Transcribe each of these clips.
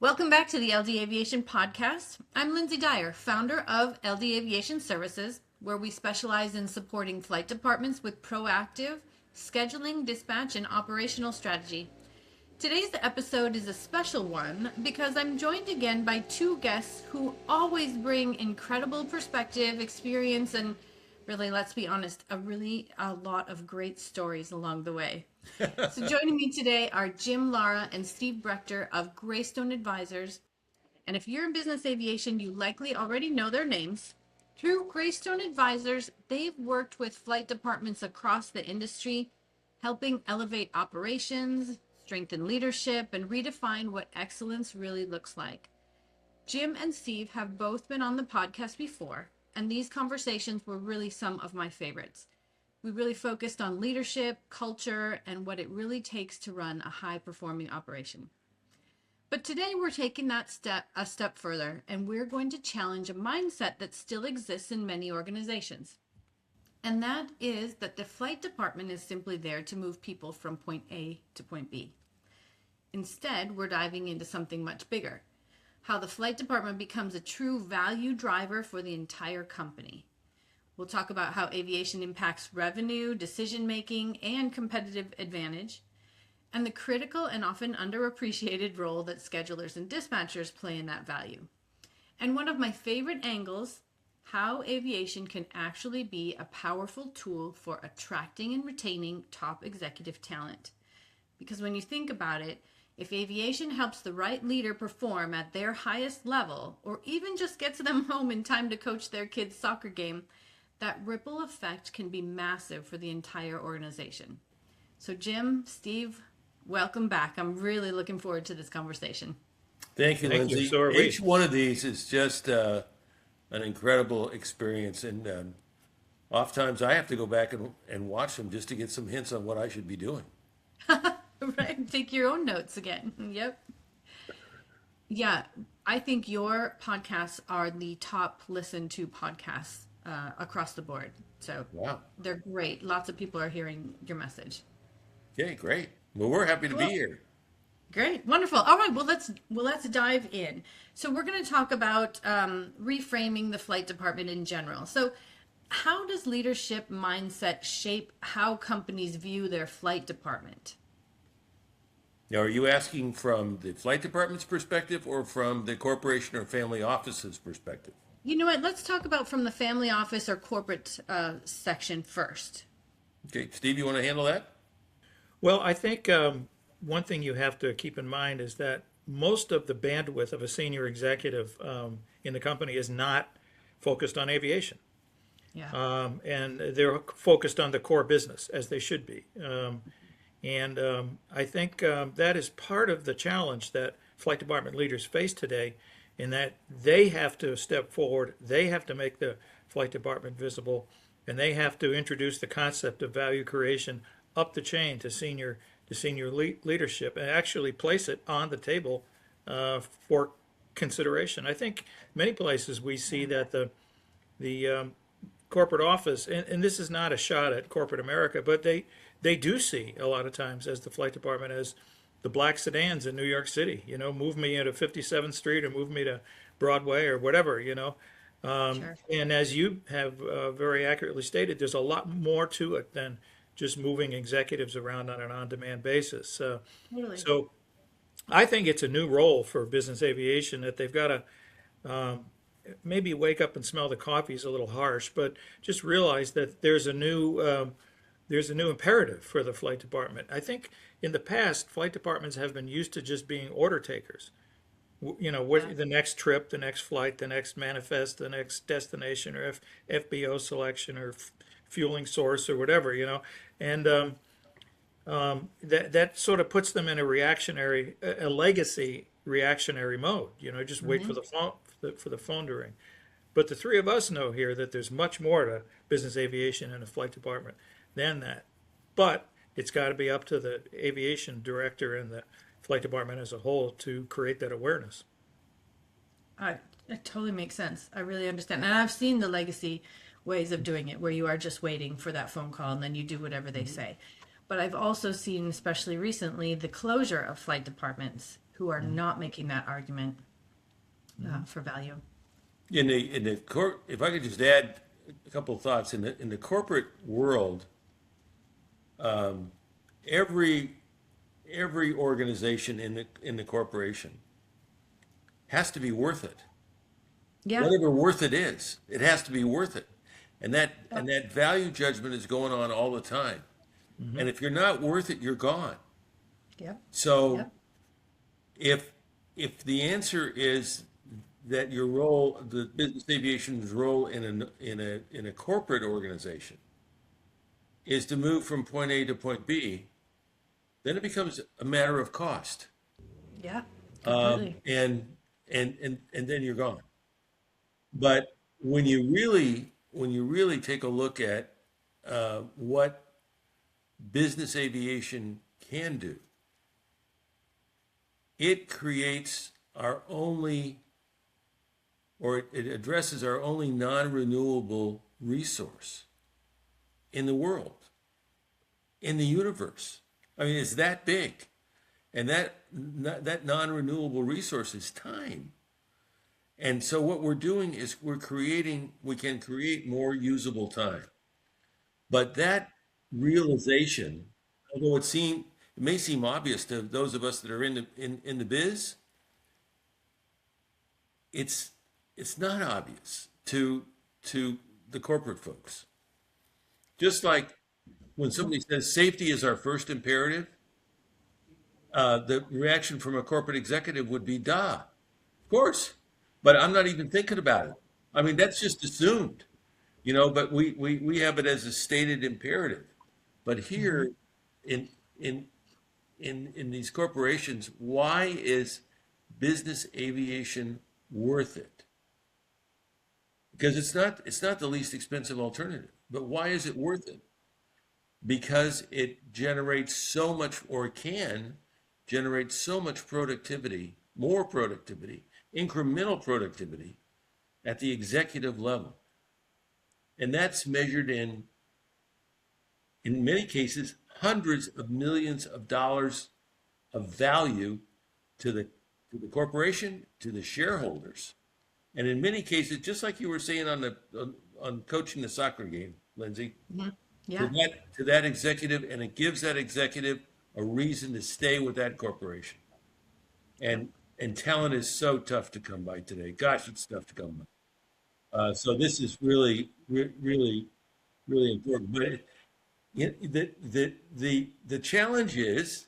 Welcome back to the LD Aviation Podcast. I'm Lindsay Dyer, founder of LD Aviation Services, where we specialize in supporting flight departments with proactive scheduling, dispatch, and operational strategy. Today's episode is a special one because I'm joined again by two guests who always bring incredible perspective, experience, and really, let's be honest, a lot of great stories along the way. So joining me today are Jim, Lara, and Steve Brechter of Gray Stone Advisors. And if you're in business aviation, you likely already know their names. Through Gray Stone Advisors, they've worked with flight departments across the industry, helping elevate operations, strengthen leadership, and redefine what excellence really looks like. Jim and Steve have both been on the podcast before, and these conversations were really some of my favorites. We really focused on leadership, culture, and what it really takes to run a high-performing operation. But today we're taking that a step further, and we're going to challenge a mindset that still exists in many organizations. And that is that the flight department is simply there to move people from point A to point B. Instead, we're diving into something much bigger: how the flight department becomes a true value driver for the entire company. We'll talk about how aviation impacts revenue, decision-making, and competitive advantage, and the critical and often underappreciated role that schedulers and dispatchers play in that value. And one of my favorite angles, how aviation can actually be a powerful tool for attracting and retaining top executive talent. Because when you think about it, if aviation helps the right leader perform at their highest level, or even just gets them home in time to coach their kids' soccer game, that ripple effect can be massive for the entire organization. So Jim, Steve, welcome back. I'm really looking forward to this conversation. Thank you, Thank you. Lindsay. So are we. Each one of these is just an incredible experience, and oftentimes I have to go back and watch them just to get some hints on what I should be doing. Right, take your own notes again. Yep. Yeah, I think your podcasts are the top listened to podcasts across the board. So Wow. they're great. Lots of people are hearing your message. Okay, great. Well, we're happy to be Cool. here. Great, wonderful. All right, well let's dive in. So we're going to talk about reframing the flight department in general. So, how does leadership mindset shape how companies view their flight department? Now, are you asking from the flight department's perspective or from the corporation or family office's perspective? You know what? Let's talk about from the family office or corporate section first. Okay, Steve, you want to handle that? Well, I think one thing you have to keep in mind is that most of the bandwidth of a senior executive in the company is not focused on aviation. Yeah. And they're focused on the core business, as they should be. And I think that is part of the challenge that flight department leaders face today, in that they have to step forward, they have to make the flight department visible, and they have to introduce the concept of value creation up the chain to senior leadership, and actually place it on the table for consideration. I think many places we see that the corporate office, and this is not a shot at corporate America, but they do see a lot of times as the flight department as the black sedans in New York City. Move me into 57th Street or move me to Broadway or whatever. Sure. And as you have very accurately stated, there's a lot more to it than just moving executives around on an on-demand basis. Totally. So I think it's a new role for business aviation that they've got to maybe wake up and smell the coffee is a little harsh, but just realize that there's a new imperative for the flight department. I think in the past, flight departments have been used to just being order takers. What the next trip, the next flight, the next manifest, the next destination, or FBO selection, or fueling source, or whatever. And that sort of puts them in a legacy reactionary mode. Just wait for the phone to ring. But the three of us know here that there's much more to business aviation and a flight department than that. But it's got to be up to the aviation director and the flight department as a whole to create that awareness. It totally makes sense. I really understand. And I've seen the legacy ways of doing it where you are just waiting for that phone call and then you do whatever they say. But I've also seen, especially recently, the closure of flight departments who are not making that argument for value. If I could just add a couple of thoughts in the corporate world, every organization in the corporation has to be worth it. Yeah. Whatever worth it is, it has to be worth it. And that value judgment is going on all the time. And if you're not worth it, you're gone. Yep. So Yep. if the answer is that your role, the business aviation's role in a corporate organization is to move from point A to point B, then it becomes a matter of cost. Yeah. Completely. And then you're gone. But when you really take a look at what business aviation can do, it creates our only, or it addresses our only non-renewable resource in the world, in the universe. I mean, it's that big. And that non-renewable resource is time. And so what we're doing is we can create more usable time. But that realization, although it may seem obvious to those of us that are in the biz, it's not obvious to the corporate folks. Just like when somebody says safety is our first imperative, the reaction from a corporate executive would be, duh, of course. But I'm not even thinking about it. I mean, that's just assumed, but we have it as a stated imperative. But here in these corporations, why is business aviation worth it? Because it's not the least expensive alternative. But why is it worth it? Because it generates so much, or can generate so much productivity, more productivity, incremental productivity at the executive level. And that's measured in many cases, hundreds of millions of dollars of value to the corporation, to the shareholders. And in many cases, just like you were saying on coaching the soccer game, Lindsay, Yeah. to that executive, and it gives that executive a reason to stay with that corporation. And talent is so tough to come by today. Gosh, it's tough to come by. So this is really, really, really important. But the challenge is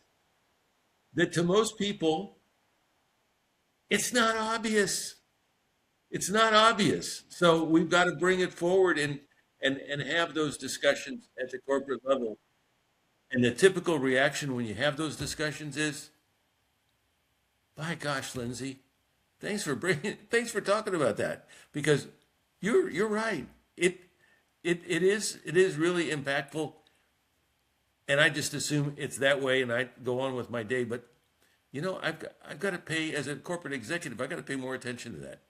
that to most people, it's not obvious. It's not obvious. So we've got to bring it forward and have those discussions at the corporate level. And the typical reaction when you have those discussions is, by gosh, Lindsay, thanks for talking about that, because you're right. It is really impactful, and I just assume it's that way, and I go on with my day. But I've got to pay, as a corporate executive, I've got to pay more attention to that,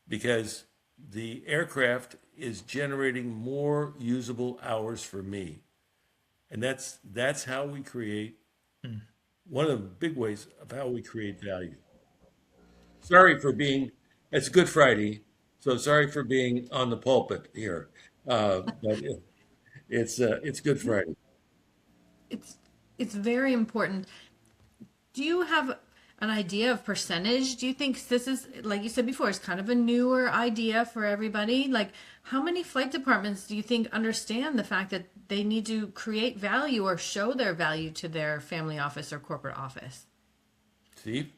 because the aircraft is generating more usable hours for me, and that's how we create. One of the big ways of how we create value. It's Good Friday, so sorry for being on the pulpit here, but it's Good Friday. It's very important. Do you have an idea of percentage? Do you think this is, like you said before, it's kind of a newer idea for everybody? Like, how many flight departments do you think understand the fact that they need to create value or show their value to their family office or corporate office? Steve?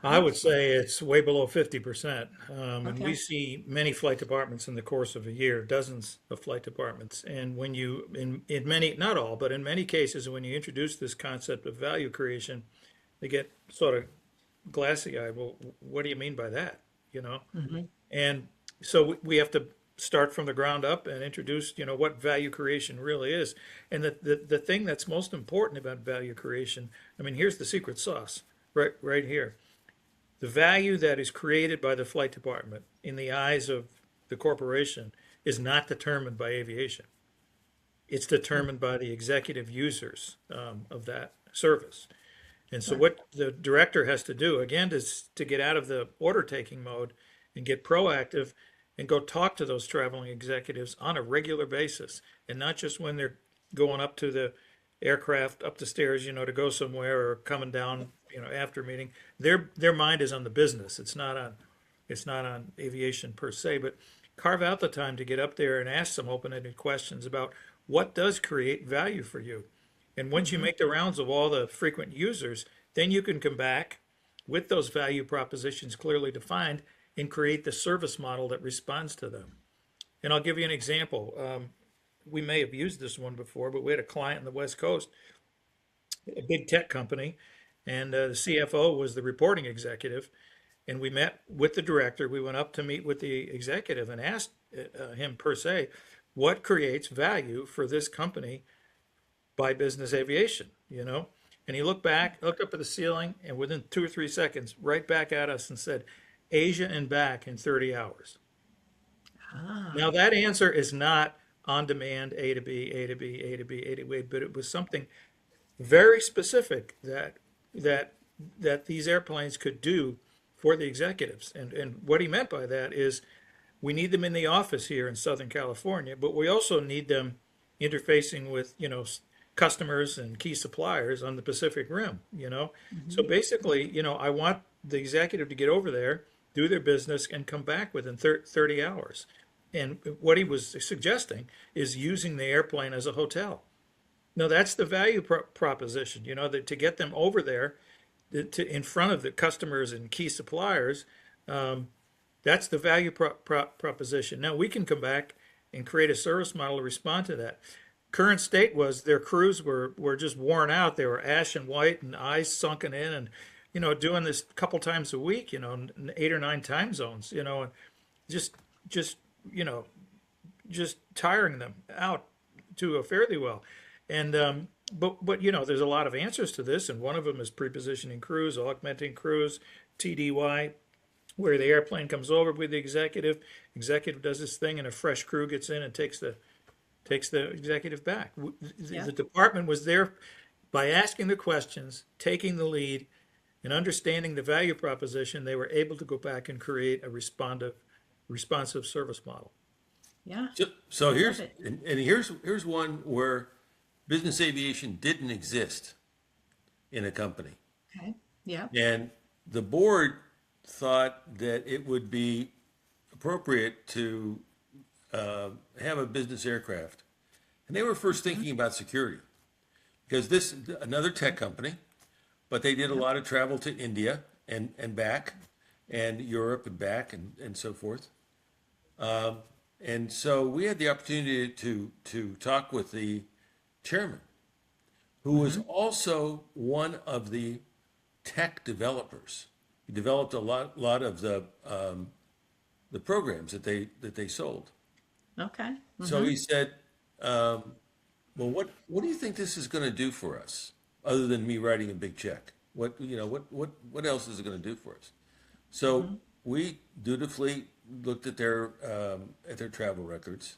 I would say it's way below 50%. And Okay. we see many flight departments in the course of a year, dozens of flight departments. And when you, in many, not all, but in many cases, when you introduce this concept of value creation, they get sort of glassy-eyed. Well, what do you mean by that? And so we have to start from the ground up and introduce, what value creation really is. And the thing that's most important about value creation, I mean, here's the secret sauce, right here. The value that is created by the flight department in the eyes of the corporation is not determined by aviation. It's determined by the executive users of that service. And so what the director has to do, again, is to get out of the order taking mode and get proactive and go talk to those traveling executives on a regular basis, and not just when they're going up to the aircraft, up the stairs, to go somewhere, or coming down, after a meeting. Their mind is on the business. It's not on aviation per se, but carve out the time to get up there and ask some open-ended questions about what does create value for you. And once you make the rounds of all the frequent users, then you can come back with those value propositions clearly defined and create the service model that responds to them. And I'll give you an example. We may have used this one before, but we had a client in the West Coast, a big tech company, and the CFO was the reporting executive. And we met with the director. We went up to meet with the executive and asked him per se, what creates value for this company by business aviation, And he looked up at the ceiling, and within 2 or 3 seconds, right back at us and said, Asia and back in 30 hours. Now that answer is not on demand, A to B, A to B, A to B, A to B, but it was something very specific that these airplanes could do for the executives. And what he meant by that is we need them in the office here in Southern California, but we also need them interfacing with, customers and key suppliers on the Pacific Rim, So basically, I want the executive to get over there, do their business, and come back within 30 hours. And what he was suggesting is using the airplane as a hotel. Now, that's the value proposition, that to get them over there in front of the customers and key suppliers, that's the value proposition. Now, we can come back and create a service model to respond to that. Current state was their crews were just worn out. They were ash and white and eyes sunken in, and doing this a couple times a week, in 8 or 9 time zones, and just tiring them out to a fairly well. And but there's a lot of answers to this, and one of them is prepositioning crews, augmenting crews, TDY, where the airplane comes over with the executive does this thing, and a fresh crew gets in and takes the executive back. The department was there by asking the questions, taking the lead, and understanding the value proposition. They were able to go back and create a responsive service model. Yeah. So here's one where business aviation didn't exist in a company. Okay. Yeah. And the board thought that it would be appropriate to have a business aircraft. And they were first thinking about security, because this another tech company, but they did a lot of travel to India and back, and Europe and back, and so forth. And so we had the opportunity to talk with the chairman, who was also one of the tech developers. He developed a lot of the programs that they sold. Okay. So he said, "Well, what do you think this is going to do for us, other than me writing a big check? What else is it going to do for us?" So we dutifully looked at their travel records,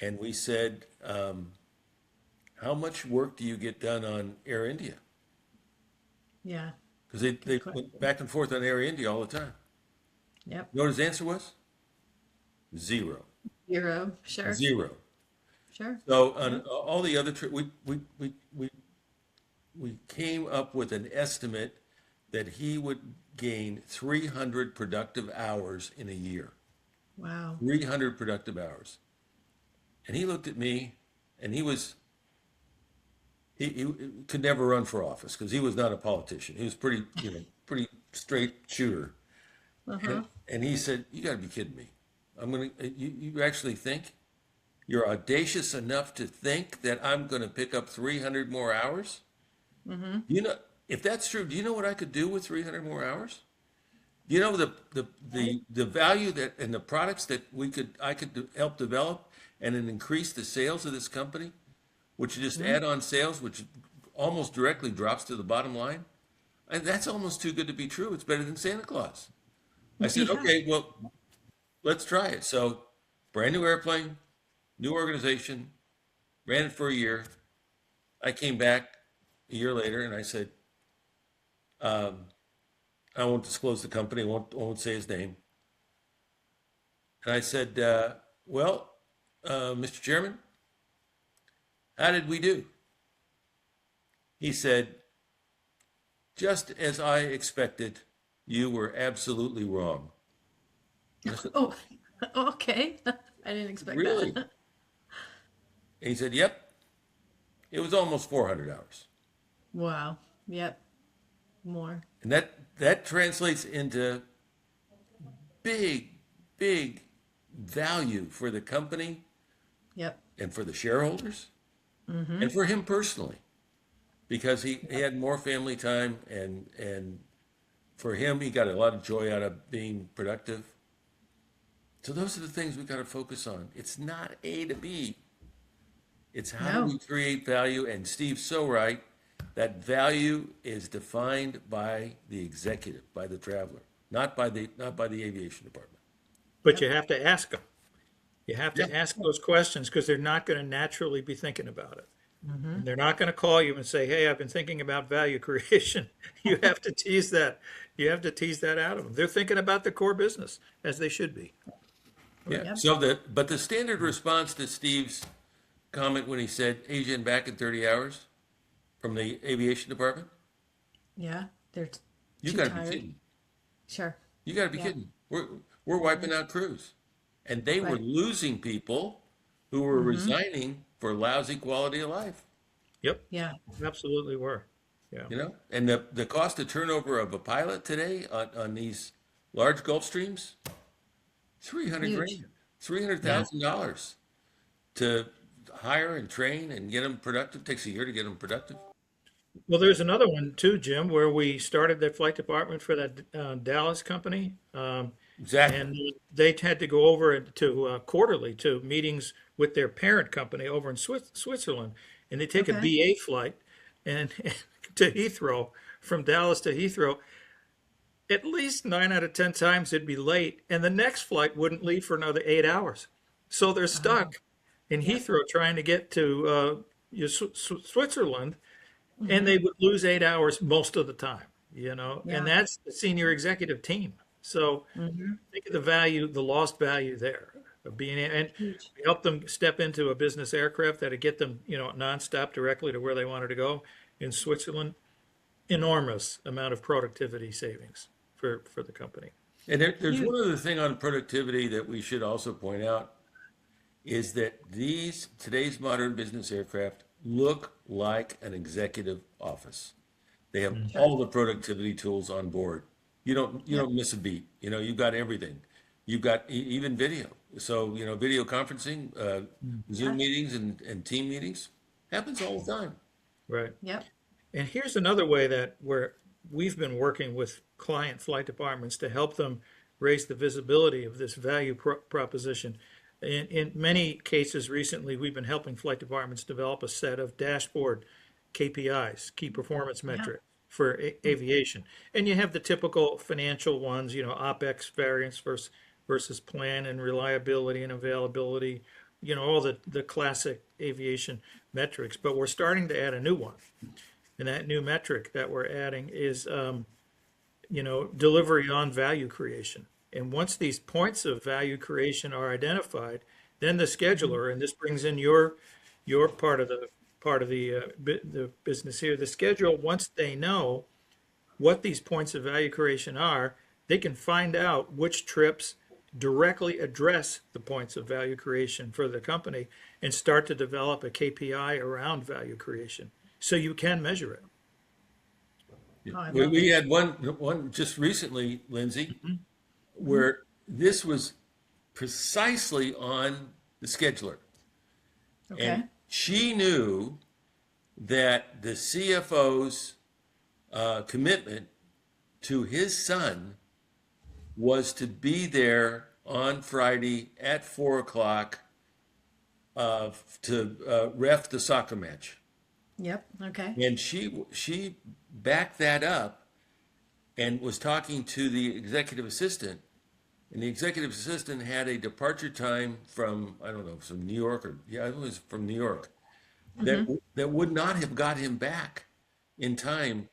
and we said, "How much work do you get done on Air India?" Yeah. Because they went back and forth on Air India all the time. Yep. You know what his answer was? Zero. Zero. Sure. Zero. Sure. So on all the other we came up with an estimate that he would gain 300 productive hours in a year. Wow. 300 productive hours. And he looked at me, and he could never run for office because he was not a politician. He was pretty straight shooter. And he said, "You got to be kidding me. You actually think you're audacious enough to think that I'm going to pick up 300 more hours? If that's true, do you know what I could do with 300 more hours? Do you know the value that and the products that I could help develop and then increase the sales of this company, which just add on sales, which almost directly drops to the bottom line? And that's almost too good to be true. It's better than Santa Claus." I said, "Okay, well, let's try it." So brand new airplane, new organization, ran it for a year. I came back a year later and I said, I won't disclose the company, I won't say his name. And I said, well, Mr. Chairman, how did we do? He said, just as I expected, you were absolutely wrong. I said, Oh, okay. I didn't expect really? that. And he said, yep, it was almost 400 hours. Wow. Yep. More. And that translates into big, big value for the company Yep. and for the shareholders and for him personally, because he had more family time and for him, he got a lot of joy out of being productive. So those are the things we got to focus on. It's not A to B. It's how do No. we create value? And Steve's so right. That value is defined by the executive, by the traveler, not by the aviation department. But Yep. you have to ask them. You have Yeah. to ask those questions because they're not going to naturally be thinking about it. And they're not going to call you and say, "Hey, I've been thinking about value creation." You have to tease that. You have to tease that out of them. They're thinking about the core business as they should be. Yeah. Yep. But the standard response to Steve's comment when he said Asian back in 30 hours from the aviation department, Yeah. They're you too got to be tired. kidding. Sure. You got to be Yeah. kidding. We're wiping out crews, and they were Right. losing people who were resigning for lousy quality of life. Yep, Yeah. absolutely were. Yeah. You know, and the cost of turnover of a pilot today on these large Gulf streams, 300 Huge. grand, three hundred Yeah. thousand dollars to hire and train and get them productive. Takes a year to get them productive. Well, there's another one too, Jim, where we started the flight department for that Dallas company. Exactly. And they had to go over to quarterly to meetings with their parent company over in Switzerland. And they take a Okay. BA flight and to Heathrow, from Dallas to Heathrow. At least 9 out of 10 times it'd be late, and the next flight wouldn't leave for another 8 hours. So they're stuck in Yep. Heathrow trying to get to Switzerland, and they would lose 8 hours most of the time, and Yeah. that's the senior executive team. So think of the value, the lost value there of being, and Huge. we help them step into a business aircraft that'd get them, nonstop directly to where they wanted to go in Switzerland. Enormous amount of productivity savings for the company. And there's Huge. one other thing on productivity that we should also point out is that today's modern business aircraft look like an executive office. They have all the productivity tools on board. You don't miss a beat. You've got everything. You've got even video. So, video conferencing, Zoom meetings and team meetings happens all the time. Right. Yep. And here's another way that where we've been working with client flight departments to help them raise the visibility of this value proposition. In many cases recently, we've been helping flight departments develop a set of dashboard KPIs, key performance metrics for aviation. And you have the typical financial ones, OpEx variance versus plan and reliability and availability, all the classic aviation metrics. But we're starting to add a new one. And that new metric that we're adding is, delivery on value creation. And once these points of value creation are identified, then the scheduler, and this brings in your part of the business here, the schedule, once they know what these points of value creation are, they can find out which trips directly address the points of value creation for the company and start to develop a KPI around value creation. So you can measure it. Oh, I We, love we it. had one just recently, Lindsay, where this was precisely on the scheduler. Okay. And she knew that the CFO's commitment to his son was to be there on Friday at 4 o'clock to ref the soccer match. Yep. Okay. And she backed that up and was talking to the executive assistant. And the executive assistant had a departure time from, I don't know, from New York it was from New York, that would not have got him back in time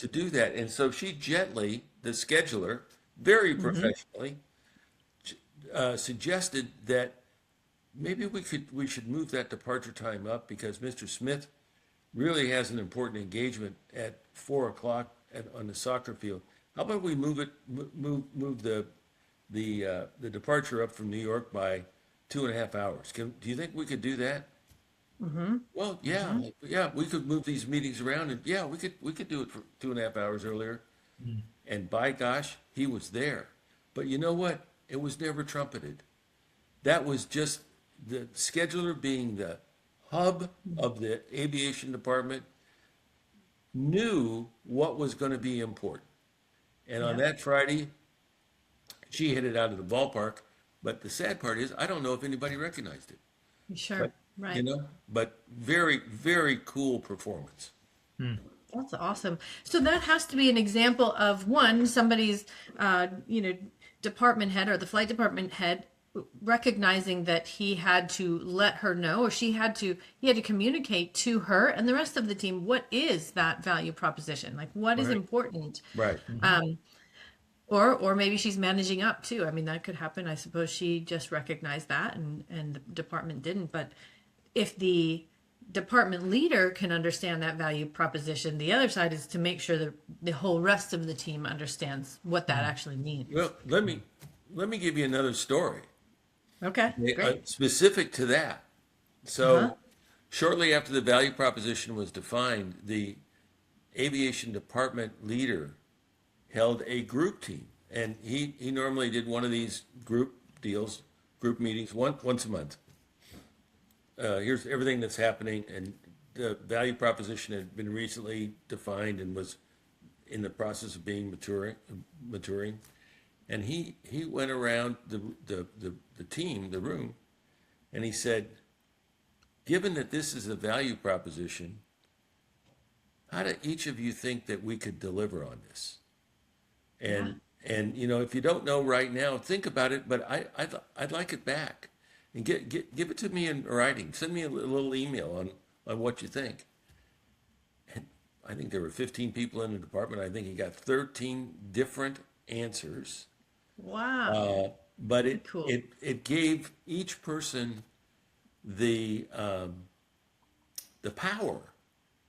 to do that. And so she gently, the scheduler, very professionally, suggested that maybe we should move that departure time up because Mr. Smith really has an important engagement at 4 o'clock on the soccer field. How about we move the departure up from New York by 2.5 hours? Do you think we could do that? Well, yeah, we could move these meetings around, and yeah, we could do it for 2.5 hours earlier. And by gosh, he was there. But you know what? It was never trumpeted. That was just the scheduler being the hub of the aviation department knew what was going to be important. And on Yeah. that Friday, she hit it out of the ballpark. But the sad part is, I don't know if anybody recognized it. Sure. But, Right. but very, very cool performance. That's awesome. So that has to be an example of one, somebody's, department head or the flight department head recognizing that he had to let her know, or he had to communicate to her and the rest of the team, what is that value proposition? Like what is Right. important? Right. Or maybe she's managing up too. I mean, that could happen. I suppose she just recognized that and the department didn't. But if the department leader can understand that value proposition, the other side is to make sure that the whole rest of the team understands what that actually means. Well, let me give you another story Okay, great. specific to that. So, shortly after the value proposition was defined, the aviation department leader held a group team, and he normally did one of these group meetings once a month. Here's everything that's happening, and the value proposition had been recently defined and was in the process of being maturing. And he went around the team, the room, and he said, given that this is a value proposition, how do each of you think that we could deliver on this? And if you don't know right now, think about it. But I'd like it back, and give it to me in writing. Send me a little email on what you think. And I think there were 15 people in the department. I think he got 13 different answers. Wow. But Cool. it gave each person the power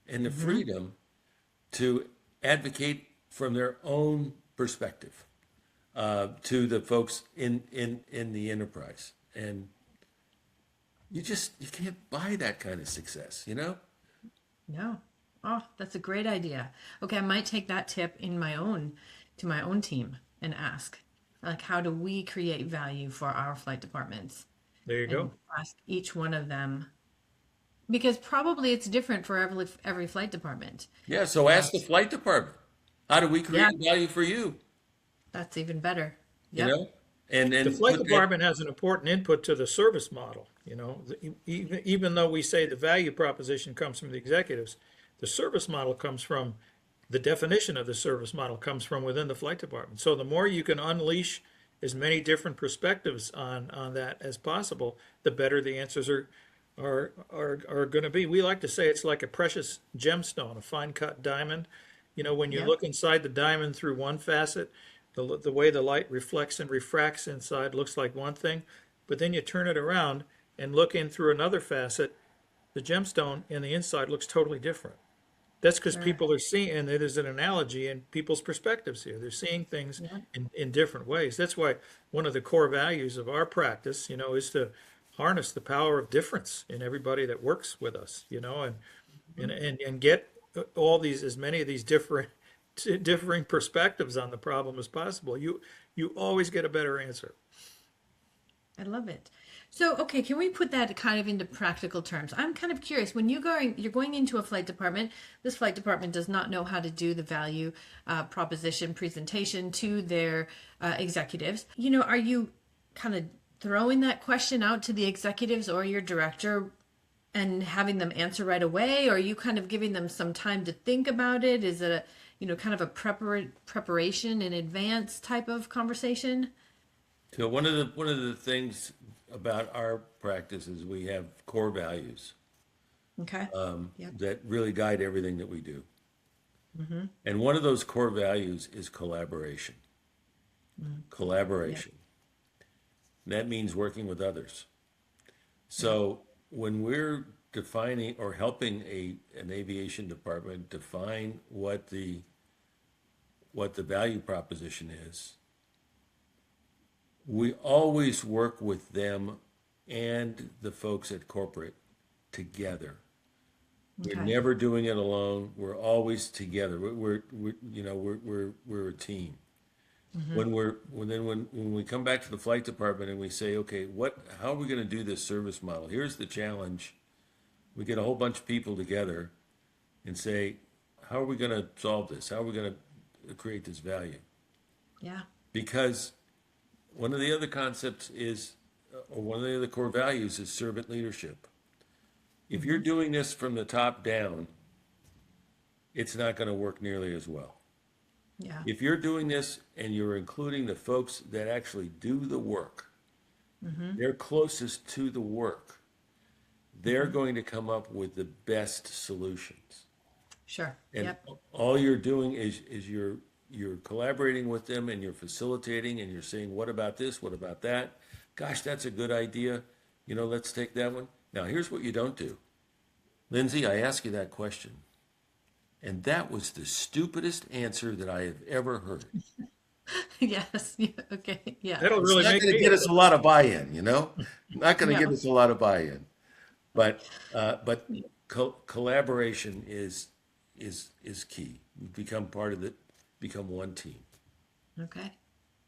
and the freedom to advocate from their own perspective to the folks in the enterprise. And you can't buy that kind of success, No. Oh, that's a great idea. Okay, I might take that tip to my own team and ask, like, how do we create value for our flight departments? There you And go. ask each one of them, because probably it's different for every flight department. Yeah, so ask the flight department, how do we create value for you? That's even better. You Yep. know? And The flight department has an important input to the service model. Even though we say the value proposition comes from the executives, the service model comes from the definition of the service model comes from within the flight department. So the more you can unleash as many different perspectives on that as possible, the better the answers are going to be. We like to say it's like a precious gemstone, a fine cut diamond. When you look inside the diamond through one facet, the way the light reflects and refracts inside looks like one thing, but then you turn it around and look in through another facet, the gemstone in the inside looks totally different. That's because people are seeing, and there's an analogy in people's perspectives here. They're seeing things in different ways. That's why one of the core values of our practice, is to harness the power of difference in everybody that works with us, and get as many of these differing perspectives on the problem as possible. You always get a better answer. I love it. So, okay, can we put that kind of into practical terms? I'm kind of curious. When you're going into a flight department, this flight department does not know how to do the value proposition presentation to their executives. Are you kind of throwing that question out to the executives or your director and having them answer right away? Or are you kind of giving them some time to think about it? Is it kind of a preparation in advance type of conversation? So one of the things about our practice is we have core values Okay. Yep. that really guide everything that we do. And one of those core values is collaboration. Collaboration. That means working with others. So when we're defining or helping an aviation department define what the value proposition is, we always work with them and the folks at corporate together. We're Okay. never doing it alone. We're always together. We're a team. When we come back to the flight department and we say, okay, how are we going to do this service model? Here's the challenge. We get a whole bunch of people together and say, how are we going to solve this? How are we going to create this value? Yeah. Because one of the other concepts is, or one of the other core values is servant leadership. If you're doing this from the top down, it's not going to work nearly as well. Yeah. If you're doing this and you're including the folks that actually do the work, they're closest to the work, they're going to come up with the best solutions. Sure. And Yep. all you're doing is you're collaborating with them and you're facilitating and you're saying, what about this? What about that? Gosh, that's a good idea. Let's take that one. Now, here's what you don't do. Lindsay, I asked you that question. And that was the stupidest answer that I have ever heard. Yes. Yeah. Okay. Yeah. That'll It's really not make going to me get us a lot of buy-in, Not going to No. get us a lot of buy-in. But collaboration is key. We become become one team. Okay.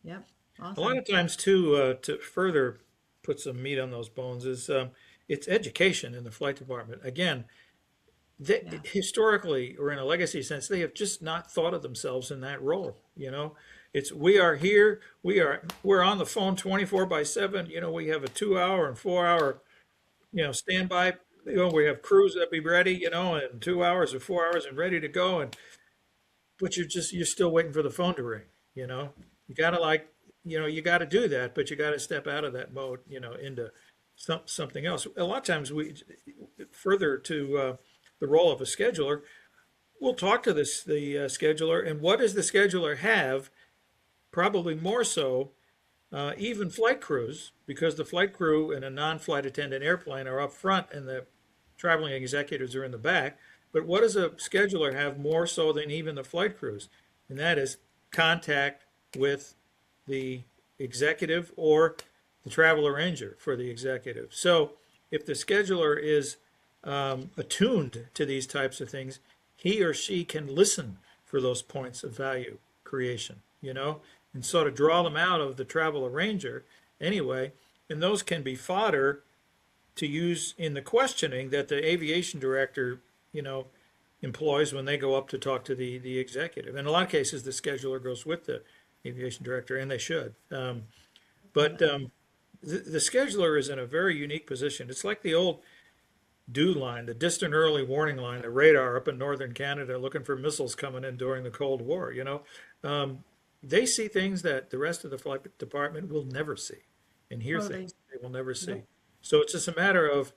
Yep. A lot Awesome. of times too, to further put some meat on those bones is it's education in the flight department. Again, they, historically or in a legacy sense, they have just not thought of themselves in that role. It's we are here, we're on the phone 24/7. We have a 2 hour and 4 hour, standby. We have crews that be ready, in 2 hours or 4 hours and ready to go. But you're still waiting for the phone to ring. You gotta you gotta do that, but you gotta step out of that mode, into something else. A lot of times we further to the role of a scheduler, we'll talk to the scheduler, and what does the scheduler have? Probably more so, even flight crews, because the flight crew and a non-flight attendant airplane are up front and the traveling executives are in the back. But what does a scheduler have more so than even the flight crews? And that is contact with the executive or the travel arranger for the executive. So if the scheduler is attuned to these types of things, he or she can listen for those points of value creation, and sort of draw them out of the travel arranger anyway. And those can be fodder to use in the questioning that the aviation director, employs when they go up to talk to the executive. In a lot of cases, the scheduler goes with the aviation director, and they should. But the scheduler is in a very unique position. It's like the old DEW line, the distant early warning line, the radar up in northern Canada looking for missiles coming in during the Cold War. They see things that the rest of the flight department will never see, and hear Totally. things they will never see. So it's just a matter of,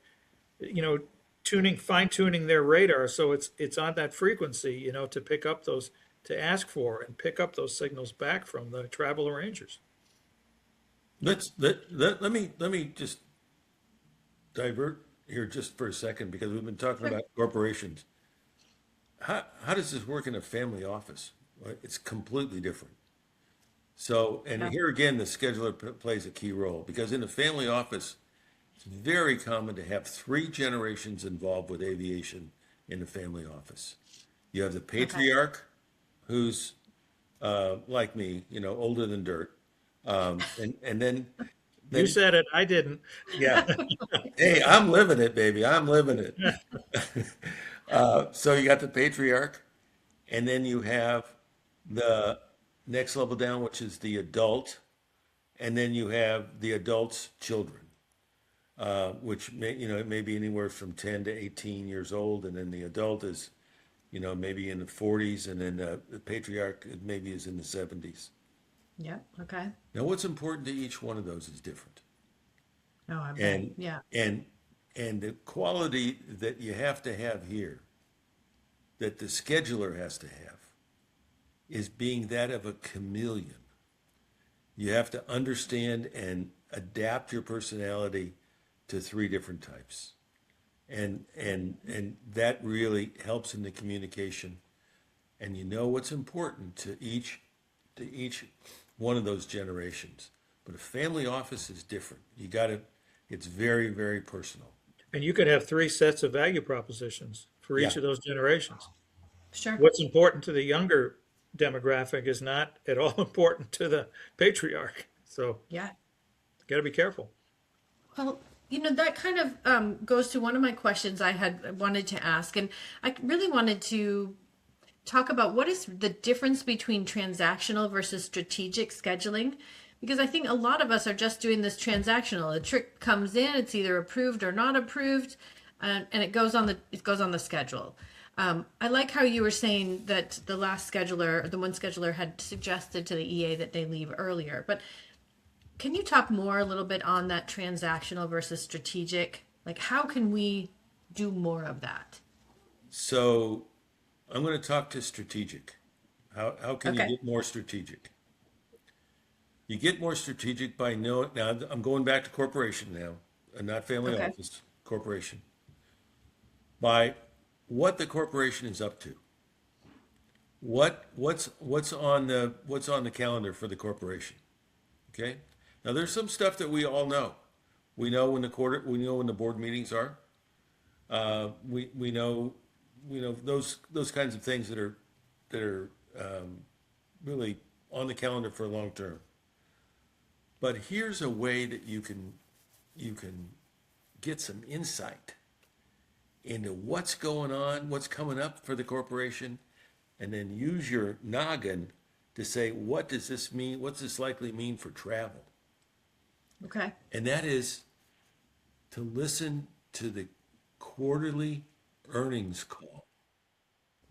fine tuning their radar so it's on that frequency, to pick up those, to ask for and pick up those signals back from the travel arrangers. Let me just divert here just for a second because we've been talking about corporations. How does this work in a family office? Well, it's completely different. So, and here again, the scheduler plays a key role because in a family office, it's very common to have 3 generations involved with aviation in a family office. You have the patriarch, who's like me, older than dirt, and then You said it, I didn't. yeah, hey, I'm living it, baby, I'm living it. So you got the patriarch, and then you have the next level down, which is the adult, and then you have the adult's children, which it may be anywhere from 10 to 18 years old, and then the adult is, maybe in the 40s, and then the patriarch maybe is in the 70s. Yep. Okay. Now, what's important to each one of those is different, Oh, I bet. and Yeah. and the quality that you have to have here, that the scheduler has to have, is being that of a chameleon. You have to understand and adapt your personality to three different types. And that really helps in the communication. And you know what's important to each one of those generations. But a family office is different. It's very, very personal. And you could have three sets of value propositions for Yeah. each of those generations. Sure. What's important to the younger demographic is not at all important to the patriarch. So Yeah. got to be careful. Well, that kind of goes to one of my questions I had wanted to ask. And I really wanted to talk about what is the difference between transactional versus strategic scheduling. Because I think a lot of us are just doing this transactional. A trip comes in, it's either approved or not approved, and it goes on the schedule. I like how you were saying that the last scheduler, or the one scheduler, had suggested to the EA that they leave earlier. But can you talk more a little bit on that transactional versus strategic? Like, how can we do more of that? So I'm going to talk to strategic. How can you Okay. get more strategic? You get more strategic by knowing. Now I'm going back to corporation now, and not family Okay. office, corporation. By what the corporation is up to. What's on the calendar for the corporation? Okay. Now there's some stuff that we all know. We know we know when the board meetings are. We know those kinds of things that are really on the calendar for long term. But here's a way that you can get some insight into what's going on, what's coming up for the corporation, and then use your noggin to say, what does this mean? What's this likely mean for travel? Okay. And that is to listen to the quarterly earnings call.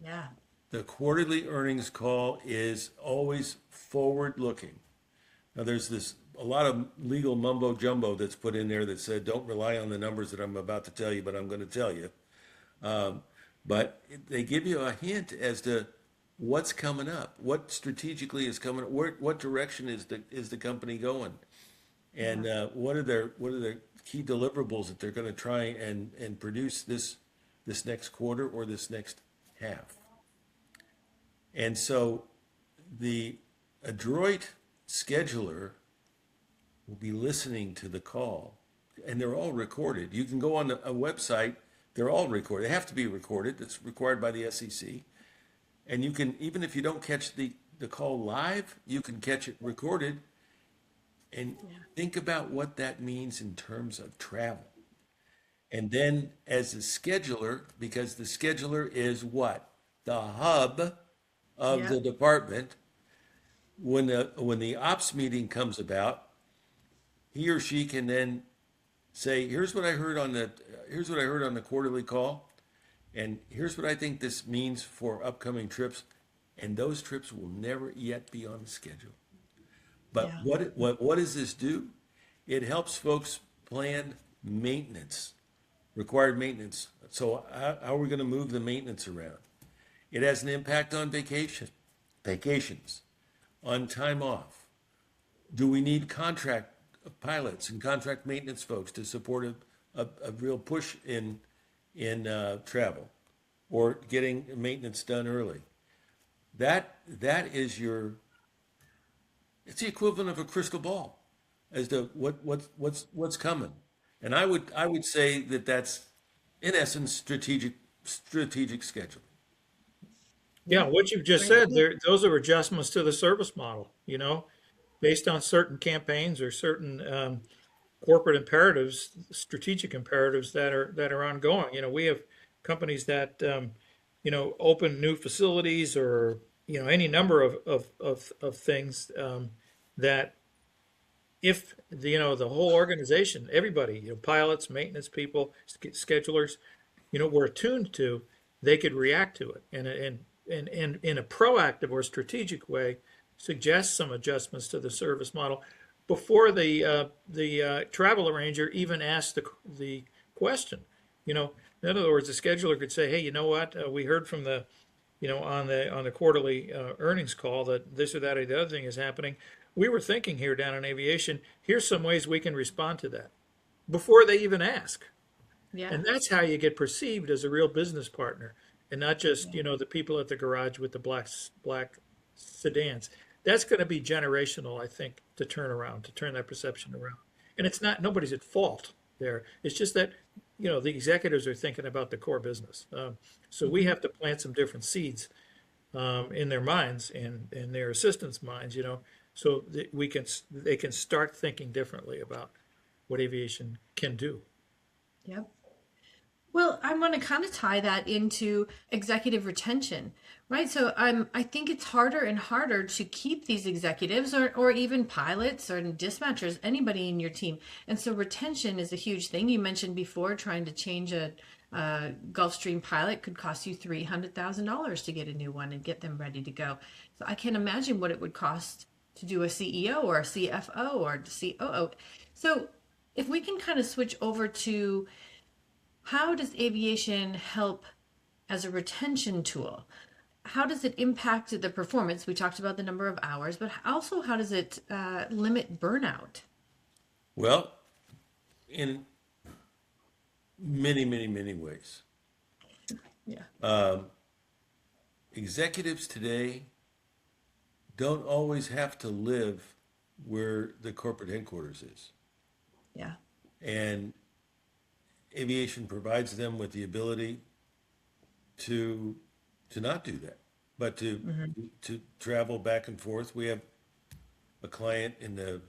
Yeah. The quarterly earnings call is always forward looking. Now there's a lot of legal mumbo jumbo that's put in there that said, don't rely on the numbers that I'm about to tell you, but I'm going to tell you. But they give you a hint as to what's coming up, what strategically is coming up, what direction is the company going, and what are their key deliverables that they're going to try and produce this next quarter or this next half. And so the adroit scheduler will be listening to the call, and they're all recorded. You can go on a website, they're all recorded. They have to be recorded. It's required by the SEC. And you can, even if you don't catch the call live, you can catch it recorded and think about what that means in terms of travel. And then as a scheduler, because the scheduler is what? The hub of Yeah. the department. When the ops meeting comes about, he or she can then say, here's what I heard on the quarterly call, and here's what I think this means for upcoming trips, and those trips will never yet be on the schedule. But Yeah. what does this do? It helps folks plan maintenance, required maintenance. So how are we going to move the maintenance around? It has an impact on vacations, on time off. Do we need contract pilots and contract maintenance folks to support a real push in travel or getting maintenance done early? That is it's the equivalent of a crystal ball as to what's coming. And I would say that that's in essence strategic scheduling. Yeah, what you've just Great. said there, those are adjustments to the service model, based on certain campaigns or certain corporate imperatives, strategic imperatives that are ongoing. We have companies that open new facilities or any number of things that if the whole organization, everybody, pilots, maintenance people, schedulers, were attuned to, they could react to it and in a proactive or strategic way suggest some adjustments to the service model before the travel arranger even asks the question. In other words, the scheduler could say, "Hey, you know what? We heard from the on the quarterly earnings call that this or that or the other thing is happening. We were thinking here down in aviation, here's some ways we can respond to that before they even ask. Yeah. And that's how you get perceived as a real business partner and not just, Yeah. the people at the garage with the black sedans. That's going to be generational, I think, to turn that perception around. And it's not, nobody's at fault there. It's just that, the executives are thinking about the core business. So we Mhm. have to plant some different seeds in their minds and in their assistants' minds, so that they can start thinking differently about what aviation can do. Yep. Well, I want to kind of tie that into executive retention, right? So I think it's harder and harder to keep these executives or even pilots or dispatchers, anybody in your team. And so retention is a huge thing. You mentioned before trying to change a Gulfstream pilot could cost you $300,000 to get a new one and get them ready to go. So I can't imagine what it would cost to do a CEO or a CFO or COO. So if we can kind of switch over to how does aviation help as a retention tool? How does it impact the performance? We talked about the number of hours, but also how does it limit burnout? Well, in many, many, many ways. Yeah. Executives today don't always have to live where the corporate headquarters is. Yeah. And aviation provides them with the ability to not do that, but Hmm. to travel back and forth. We have a client in the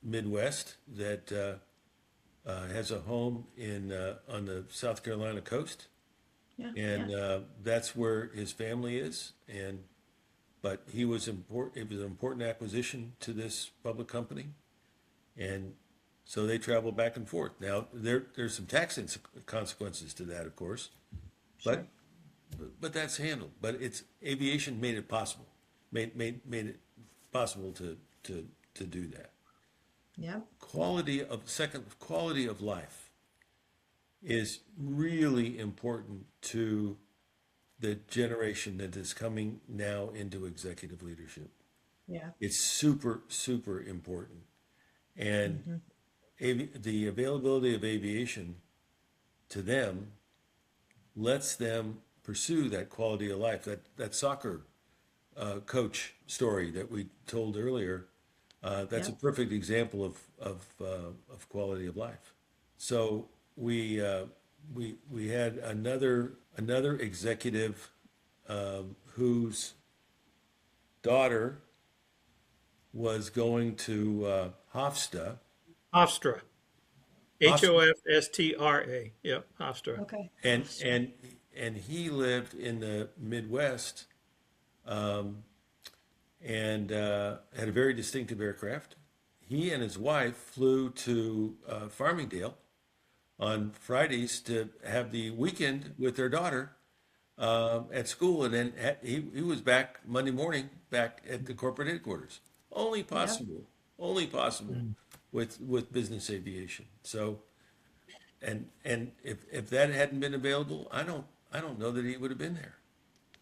Midwest that has a home in on the South Carolina coast, Yeah. Yeah. and that's where his family is. And but he was important. It was an important acquisition to this public company, and so they travel back and forth. Now there's some consequences to that, of course, Sure. but that's handled. But it's aviation made it possible, made it possible to do that. Yeah. Quality of life is really important to the generation that is coming now into executive leadership. Yeah. It's super, super important. And Hmm. the availability of aviation to them lets them pursue that quality of life. That soccer coach story that we told earlier, that's a Yep. perfect example of quality of life. So we had another executive whose daughter was going to Hofstra. Hofstra, Hofstra, Hofstra. Yep, Hofstra. Okay. and Awesome. and and he lived in the Midwest, and had a very distinctive aircraft. He and his wife flew to Farmingdale on Fridays to have the weekend with their daughter at school, and then he was back Monday morning back at the corporate headquarters. Only Yep. possible, only possible Mm. with business aviation. So, and if that hadn't been available, I don't know that he would have been there.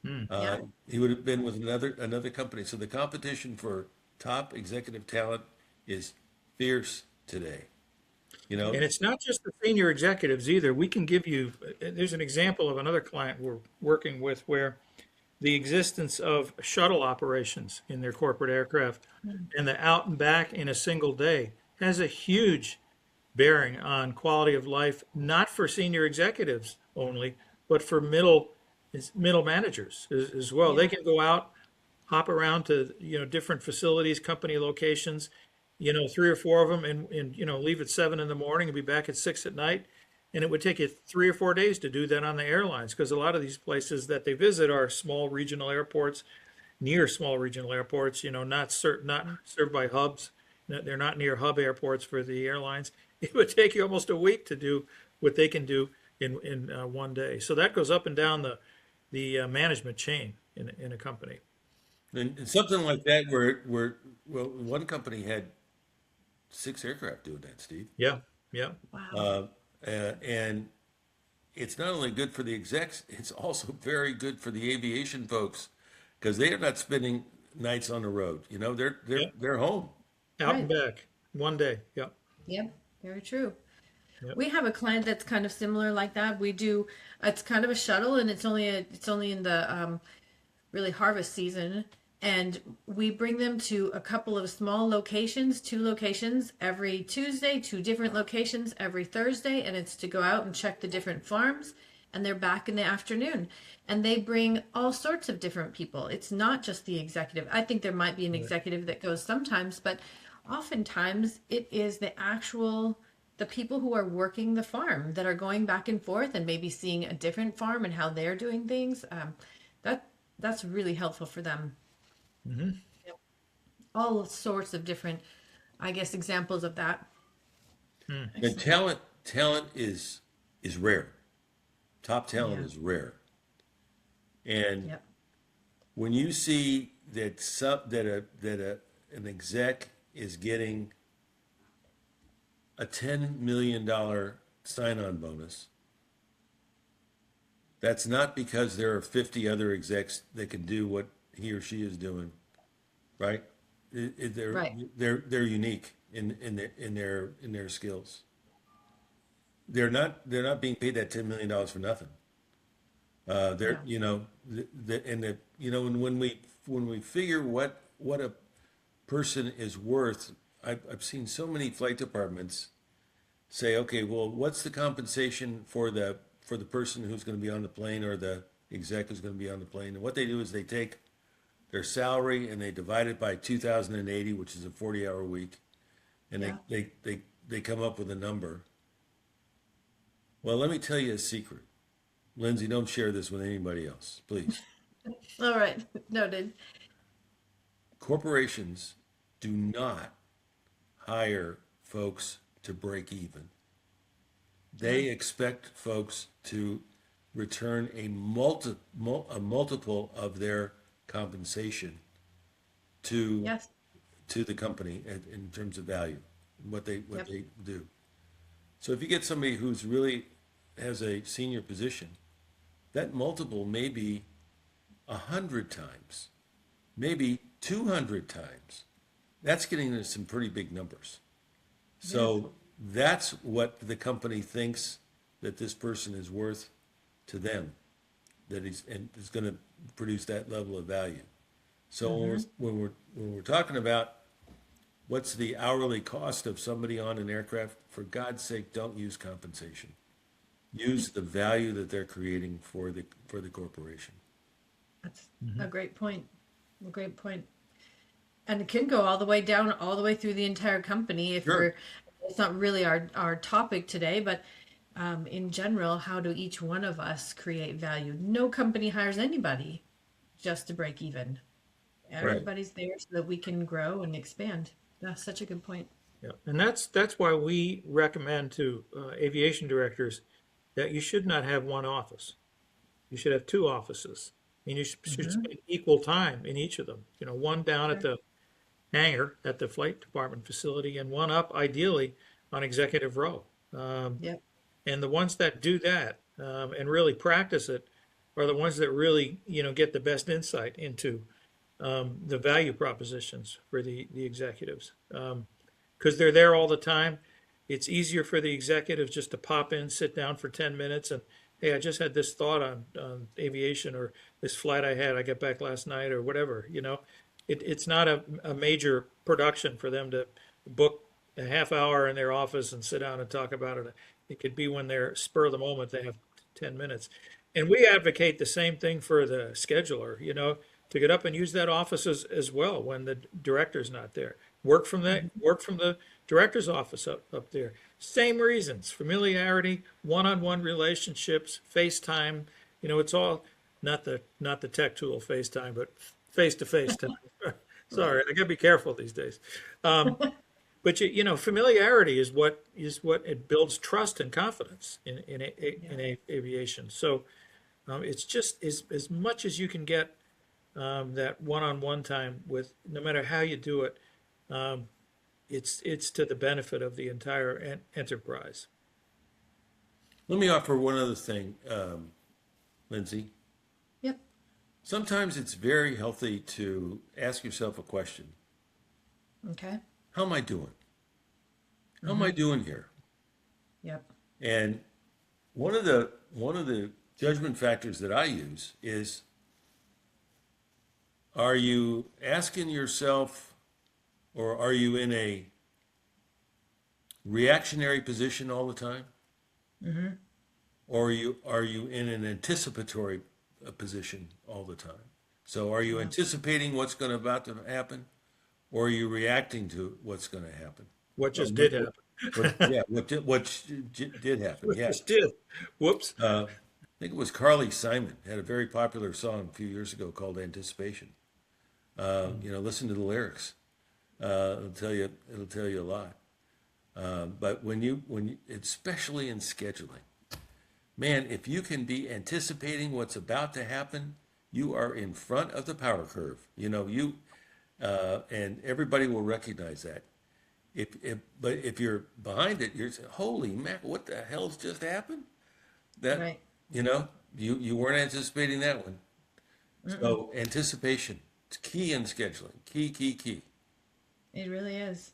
Mm. Yeah. He would have been with another company. So the competition for top executive talent is fierce today. You know, And it's not just the senior executives either. We can give you, there's an example of another client we're working with where the existence of shuttle operations in their corporate aircraft Mm. and the out and back in a single day has a huge bearing on quality of life, not for senior executives only, but for middle managers as well. They Yeah. can go out, hop around to different facilities, company locations, three or four of them, and leave at 7 in the morning and be back at 6 at night. And it would take you 3 or 4 days to do that on the airlines because a lot of these places that they visit are small regional airports, near small regional airports. Not served by hubs. They're not near hub airports for the airlines. It would take you almost a week to do what they can do in one day. So that goes up and down the management chain in a company. and something like that where well, one company had 6 aircraft doing that, Steve. Yeah, yeah. Wow. Uh, and it's not only good for the execs, it's also very good for the aviation folks because they are not spending nights on the road. You know, Yep. they're home. Out and Right. back, one day. Yep. Yep. Very true. Yep. We have a client that's kind of similar like that. We do, it's kind of a shuttle, and it's only in the really harvest season, and we bring them to a couple of small locations, 2 locations every Tuesday, 2 different locations every Thursday, and it's to go out and check the different farms, and they're back in the afternoon. And they bring all sorts of different people. It's not just the executive. I think there might be an executive that goes sometimes, but oftentimes it is the people who are working the farm that are going back and forth and maybe seeing a different farm and how they're doing things. That that's really helpful for them. Mm-hmm. All sorts of different, I guess, examples of that. And talent is rare. Top talent Yeah. is rare. And Yep. when you see that an exec is getting a $10 million sign-on bonus, that's not because there are 50 other execs that can do what he or she is doing, right? They're Right. they're unique in their skills. They're not being paid that $10 million for nothing. They're Yeah. you know the you know when we figure what a person is worth, I've seen so many flight departments say, okay, well, what's the compensation for the person who's going to be on the plane or the exec who's going to be on the plane? And what they do is they take their salary and they divide it by 2,080, which is a 40-hour week, and Yeah. they come up with a number. Well, let me tell you a secret. Lindsay, don't share this with anybody else, please. All right. Noted. Corporations do not hire folks to break even. Yeah. They expect folks to return a multiple of their compensation to Yes. the company in terms of value, what Yep. they do. So if you get somebody who's really has a senior position, that multiple may be 100 times, maybe 200 times. That's getting into some pretty big numbers. Yes. So that's what the company thinks that this person is worth to them, that he's and is going to produce that level of value. So Mm-hmm. when we're talking about what's the hourly cost of somebody on an aircraft, for God's sake, don't use compensation. Use the value that they're creating for the corporation. That's a great point. A great point. And it can go all the way down, all the way through the entire company. If Sure. we're, it's not really our topic today, but in general, how do each one of us create value? No company hires anybody just to break even. Right. Everybody's there so that we can grow and expand. That's such a good point. Yeah. And that's why we recommend to aviation directors that you should not have one office. You should have two offices, and you should Mm-hmm. spend equal time in each of them. You know, one down at Sure. the hangar at the flight department facility, and one up, ideally, on executive row. Yep. And the ones that do that and really practice it are the ones that really, get the best insight into the value propositions for the executives. Because they're there all the time. It's easier for the executives just to pop in, sit down for 10 minutes, and hey, I just had this thought on aviation, or this flight I got back last night, or whatever. It's not a major production for them to book a half hour in their office and sit down and talk about it. It could be when they're spur of the moment, they have 10 minutes. And we advocate the same thing for the scheduler, to get up and use that office as well when the director's not there. Work from the director's office up there. Same reasons: familiarity, one-on-one relationships, FaceTime. It's all not the tech tool FaceTime, but face-to-face time. Right. Sorry, I gotta be careful these days. But familiarity is what it builds trust and confidence in aviation. So it's just as much as you can get that one-on-one time with, no matter how you do it. It's to the benefit of the entire enterprise. Let me offer one other thing, Lindsay. Yep. Sometimes it's very healthy to ask yourself a question. Okay. How am I doing? How am I doing here? Yep. And one of the judgment factors that I use is, are you asking yourself, or are you in a reactionary position all the time? Or are you in an anticipatory position all the time? So are you anticipating what's going to about to happen, or are you reacting to what's going to happen? What Well, just did happen? yeah, what did happen? What Yeah, just did? Whoops. I think it was Carly Simon had a very popular song a few years ago called "Anticipation." Listen to the lyrics. It'll tell you a lot. But when you, especially in scheduling, man, if you can be anticipating what's about to happen, you are in front of the power curve. And everybody will recognize that. But if you're behind it, you're saying, "Holy mackerel, what the hell's just happened?" That Right. you weren't anticipating that one. So anticipation, it's key in scheduling. Key. It really is.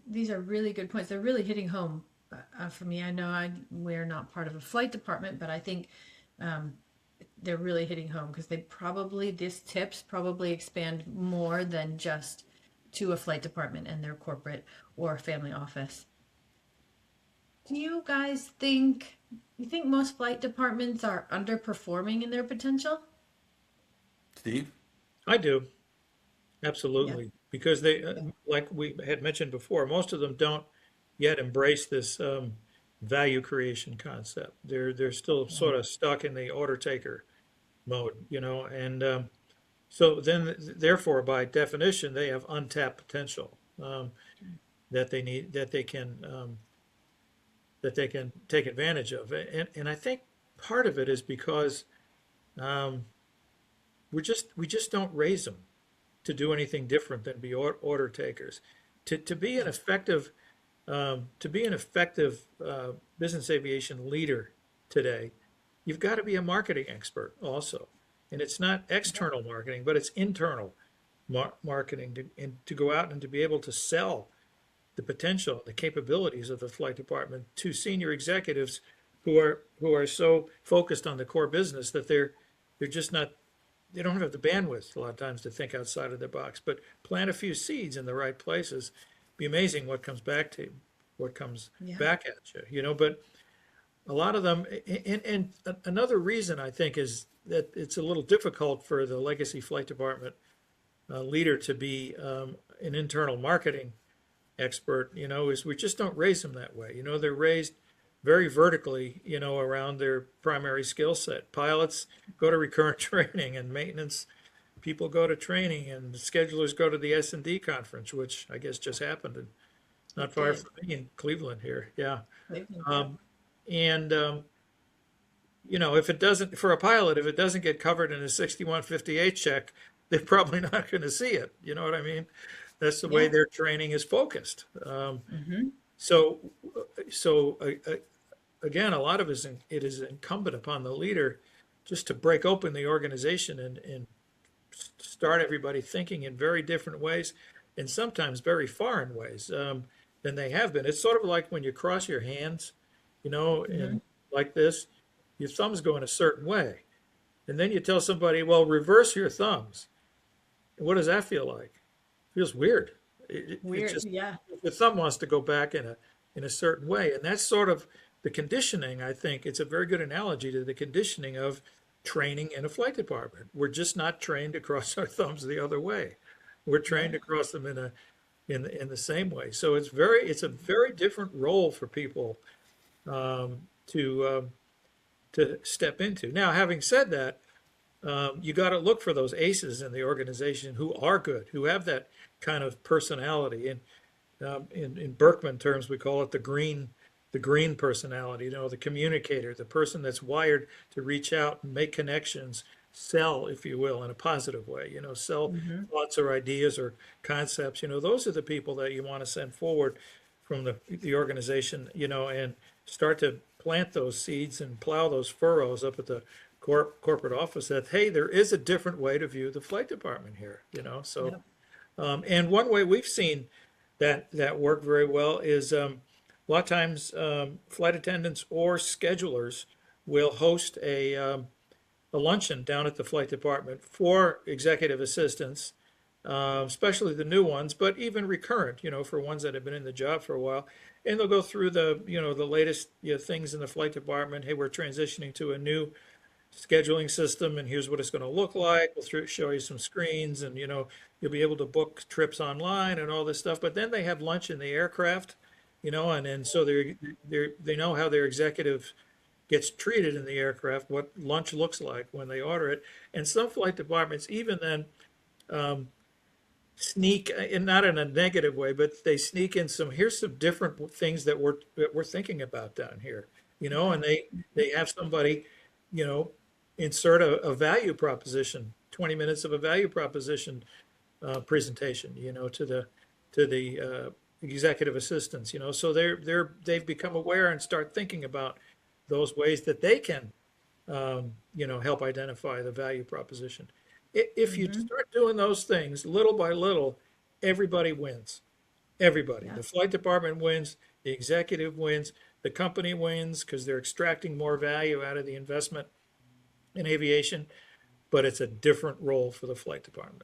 These are really good points. They're really hitting home for me. I know we're not part of a flight department, but I think they're really hitting home because these tips probably expand more than just to a flight department and their corporate or family office. Do you guys you think most flight departments are underperforming in their potential? Steve? I do. Yeah. Absolutely. Because like we had mentioned before, most of them don't yet embrace this value creation concept. They're still sort of stuck in the order taker mode, and so then therefore by definition they have untapped potential that they need that they can take advantage of. And I think part of it is because um, we just don't raise them to do anything different than be order takers. To be an effective business aviation leader today, you've got to be a marketing expert also, and it's not external marketing, but it's internal marketing to go out and to be able to sell the potential, the capabilities of the flight department to senior executives who are so focused on the core business that they're just not they don't have the bandwidth a lot of times to think outside of their box. But plant a few seeds in the right places, be amazing what comes Yeah. back at you. But a lot of them, and another reason I think is that it's a little difficult for the legacy flight department leader to be an internal marketing expert, is we just don't raise them that way. They're raised very vertically, around their primary skill set. Pilots go to recurrent training, and maintenance people go to training, and schedulers go to the S&D conference, which I guess just happened not far did. from me in Cleveland here. Yeah. Yeah. And if it doesn't, for a pilot, if it doesn't get covered in a 6158 check, they're probably not going to see it. You know what I mean? That's the way Yeah. their training is focused. Mm-hmm. So, again, a lot of it is incumbent upon the leader just to break open the organization and start everybody thinking in very different ways, and sometimes very foreign ways than they have been. It's sort of like when you cross your hands, Mm-hmm. and like this, your thumbs go in a certain way, and then you tell somebody, "Well, reverse your thumbs." What does that feel like? It feels weird. It Weird. just Yeah. the thumb wants to go back in a certain way, and that's sort of the conditioning. I think it's a very good analogy to the conditioning of training in a flight department. We're just not trained to cross our thumbs the other way. We're trained Yeah. to cross them in the same way. So it's a very different role for people um, to um, to step into. Now, having said that, you got to look for those aces in the organization who are good, who have that kind of personality. And in Berkman terms, we call it the green personality. The communicator, the person that's wired to reach out and make connections, sell, if you will, in a positive way. Sell Mm-hmm. thoughts or ideas or concepts. Those are the people that you want to send forward from the organization. And start to plant those seeds and plow those furrows up at the corporate office that, hey, there is a different way to view the flight department here, so. Yep. And one way we've seen that work very well is a lot of times flight attendants or schedulers will host a luncheon down at the flight department for executive assistants, especially the new ones, but even recurrent, for ones that have been in the job for a while. And they'll go through the latest things in the flight department. Hey, we're transitioning to a new scheduling system, and here's what it's going to look like. We'll show you some screens, and you'll be able to book trips online and all this stuff. But then they have lunch in the aircraft, and so they know how their executive gets treated in the aircraft, what lunch looks like when they order it. And some flight departments even then sneak, and not in a negative way, but they sneak in here's some different things that we're thinking about down here, and they have somebody, insert a value proposition, 20 minutes of a value proposition presentation, to the executive assistants, so they've become aware and start thinking about those ways that they can, help identify the value proposition. If you start doing those things little by little, everybody wins. Everybody. Yeah. The flight department wins, the executive wins, the company wins because they're extracting more value out of the investment in aviation, but it's a different role for the flight department.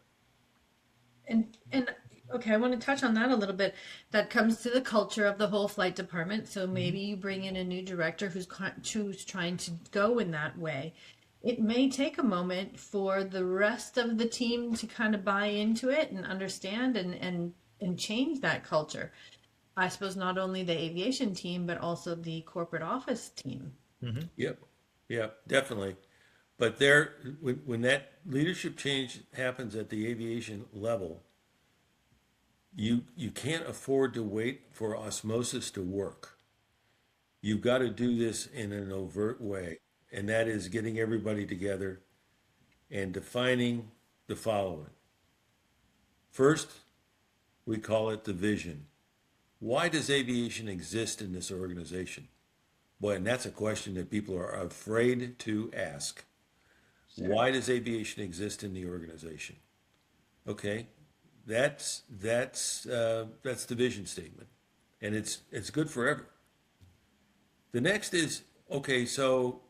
And okay, I want to touch on that a little bit. That comes to the culture of the whole flight department. So maybe you bring in a new director who's trying to go in that way. It may take a moment for the rest of the team to kind of buy into it and understand and change that culture. I suppose not only the aviation team, but also the corporate office team. Yep. Yeah, definitely. But when that leadership change happens at the aviation level, you can't afford to wait for osmosis to work. You've got to do this in an overt way, and that is getting everybody together and defining the following. First, we call it the vision. Why does aviation exist in this organization? Boy, and that's a question that people are afraid to ask. Sure. Why does aviation exist in the organization? Okay, that's the vision statement, and it's good forever. The next is, okay, so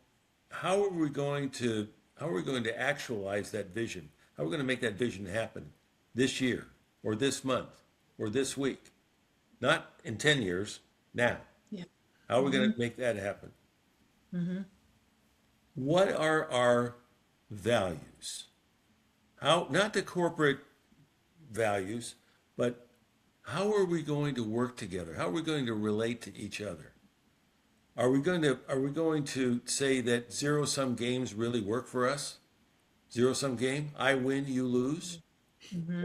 how are we going to actualize that vision? How are we going to make that vision happen this year or this month or this week? Not in 10 years, now. Yeah. How are we going to make that happen? What are our values? How, not the corporate values, but how are we going to work together? How are we going to relate to each other? Are we going to say that zero-sum games really work for us? Zero-sum game, I win, you lose,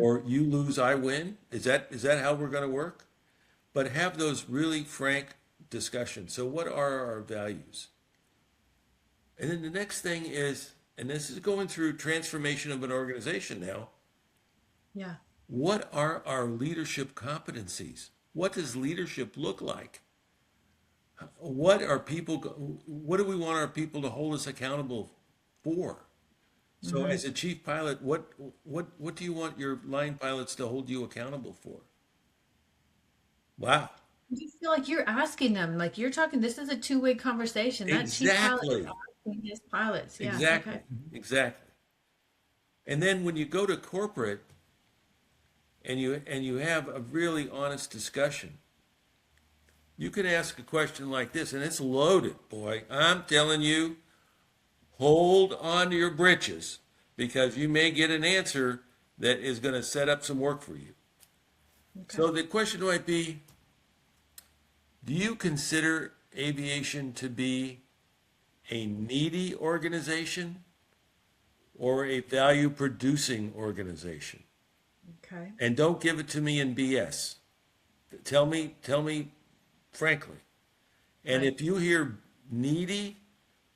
or you lose, I win. Is that how we're going to work? But have those really frank discussions. So what are our values? And then the next thing is, and this is going through transformation of an organization now. Yeah. What are our leadership competencies? What does leadership look like? What do we want our people to hold us accountable for? So as a chief pilot, what do you want your line pilots to hold you accountable for? Wow. I just feel like you're asking them, like you're talking, this is a two-way conversation. That chief pilot is asking his pilots. Yeah. Exactly. Okay. Exactly. And then when you go to corporate and you have a really honest discussion, you can ask a question like this, and it's loaded, boy. I'm telling you, hold on to your britches because you may get an answer that is going to set up some work for you. Okay. So the question might be, do you consider aviation to be a needy organization or a value-producing organization? Okay. And don't give it to me in BS. Tell me frankly. And if you hear needy,